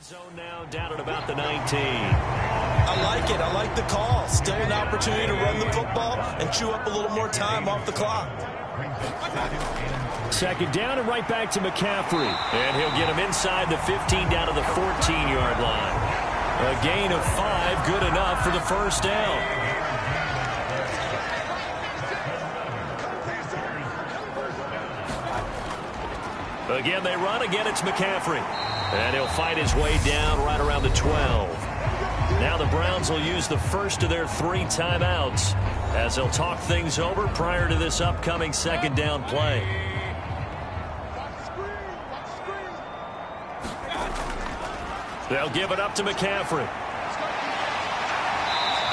Zone now down at about the 19. I like it. I like the call. Still an opportunity to run the football and chew up a little more time off the clock. Second down and right back to McCaffrey. And he'll get him inside the 15 down to the 14-yard line. A gain of 5, good enough for the first down. Again, they run. Again, it's McCaffrey. And he'll fight his way down right around the 12. Now the Browns will use the first of their 3 timeouts as they'll talk things over prior to this upcoming second down play. They'll give it up to McCaffrey.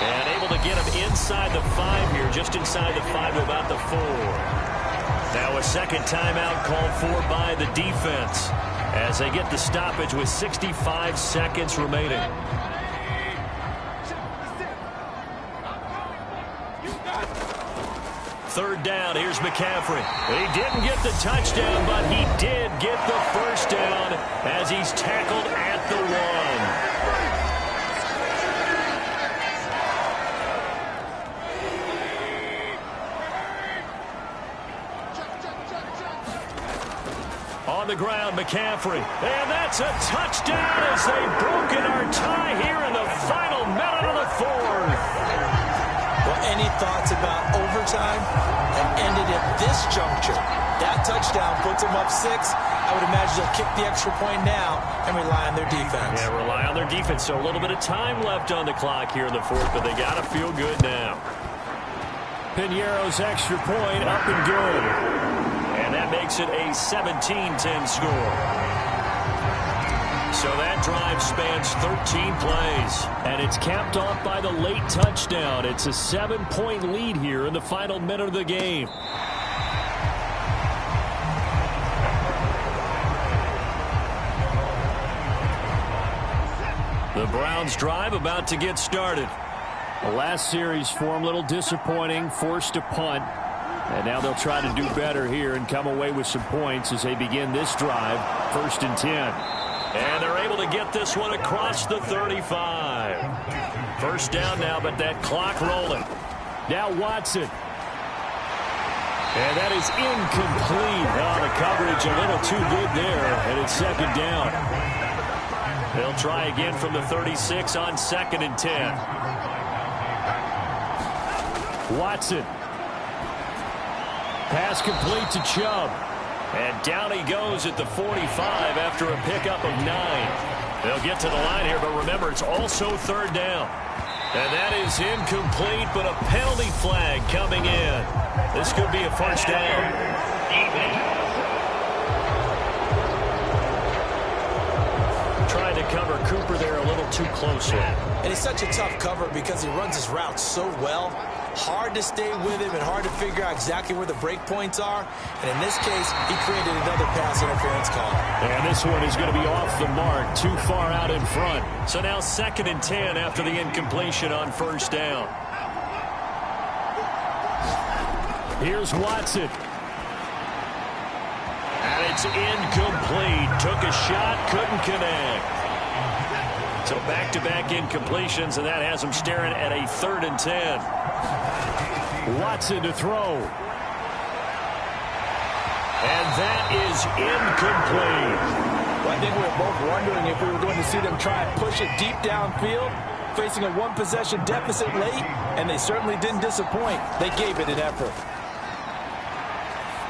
And able to get him inside the 5 here, just inside the 5 to about the 4. Now a second timeout called for by the defense as they get the stoppage with 65 seconds remaining. Third down, here's McCaffrey. He didn't get the touchdown, but he did get the first down as he's tackled at the 1. On the ground, McCaffrey. And that's a touchdown as they've broken our tie here in the final minute of the 4th. Well, any thoughts about overtime and ended at this juncture? That touchdown puts them up 6. I would imagine they'll kick the extra point now and rely on their defense. Yeah, rely on their defense. So a little bit of time left on the clock here in the 4th, but they got to feel good now. Piñeiro's extra point up and good. And that makes it a 17-10 score. So that drive spans 13 plays. And it's capped off by the late touchdown. It's a 7-point lead here in the final minute of the game. The Browns drive about to get started. The last series for them, a little disappointing, forced to punt. And now they'll try to do better here and come away with some points as they begin this drive, 1st and 10. And they're able to get this one across the 35. First down now, but that clock rolling. Now Watson. And that is incomplete. Oh, the coverage a little too good there, and it's second down. They'll try again from the 36 on 2nd and 10. Watson. Pass complete to Chubb. And down he goes at the 45 after a pickup of 9. They'll get to the line here, but remember, it's also third down. And that is incomplete, but a penalty flag coming in. This could be a first down. Trying to cover Cooper there a little too closely. And it's such a tough cover because he runs his route so well. Hard to stay with him and hard to figure out exactly where the break points are. And in this case, he created another pass interference call. And this one is going to be off the mark, too far out in front. So now 2nd and 10 after the incompletion on first down. Here's Watson. And it's incomplete. Took a shot, couldn't connect. So back-to-back incompletions, and that has him staring at a 3rd and 10. Watson to throw. And that is incomplete. Well, I think we were both wondering if we were going to see them try and push it deep downfield, facing a 1-possession deficit late, and they certainly didn't disappoint. They gave it an effort.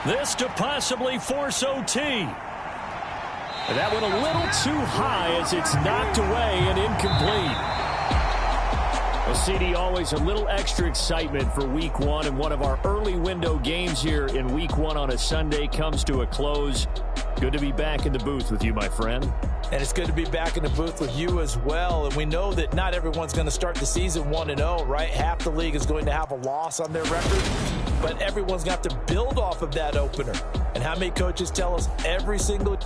This to possibly force OT. That one a little too high as it's knocked away and incomplete. Well, CD, always a little extra excitement for Week 1, and one of our early window games here in Week 1 on a Sunday comes to a close. Good to be back in the booth with you, my friend. And it's good to be back in the booth with you as well. And we know that not everyone's going to start the season 1-0, right? Half the league is going to have a loss on their record. But everyone's got to build off of that opener. And how many coaches tell us every single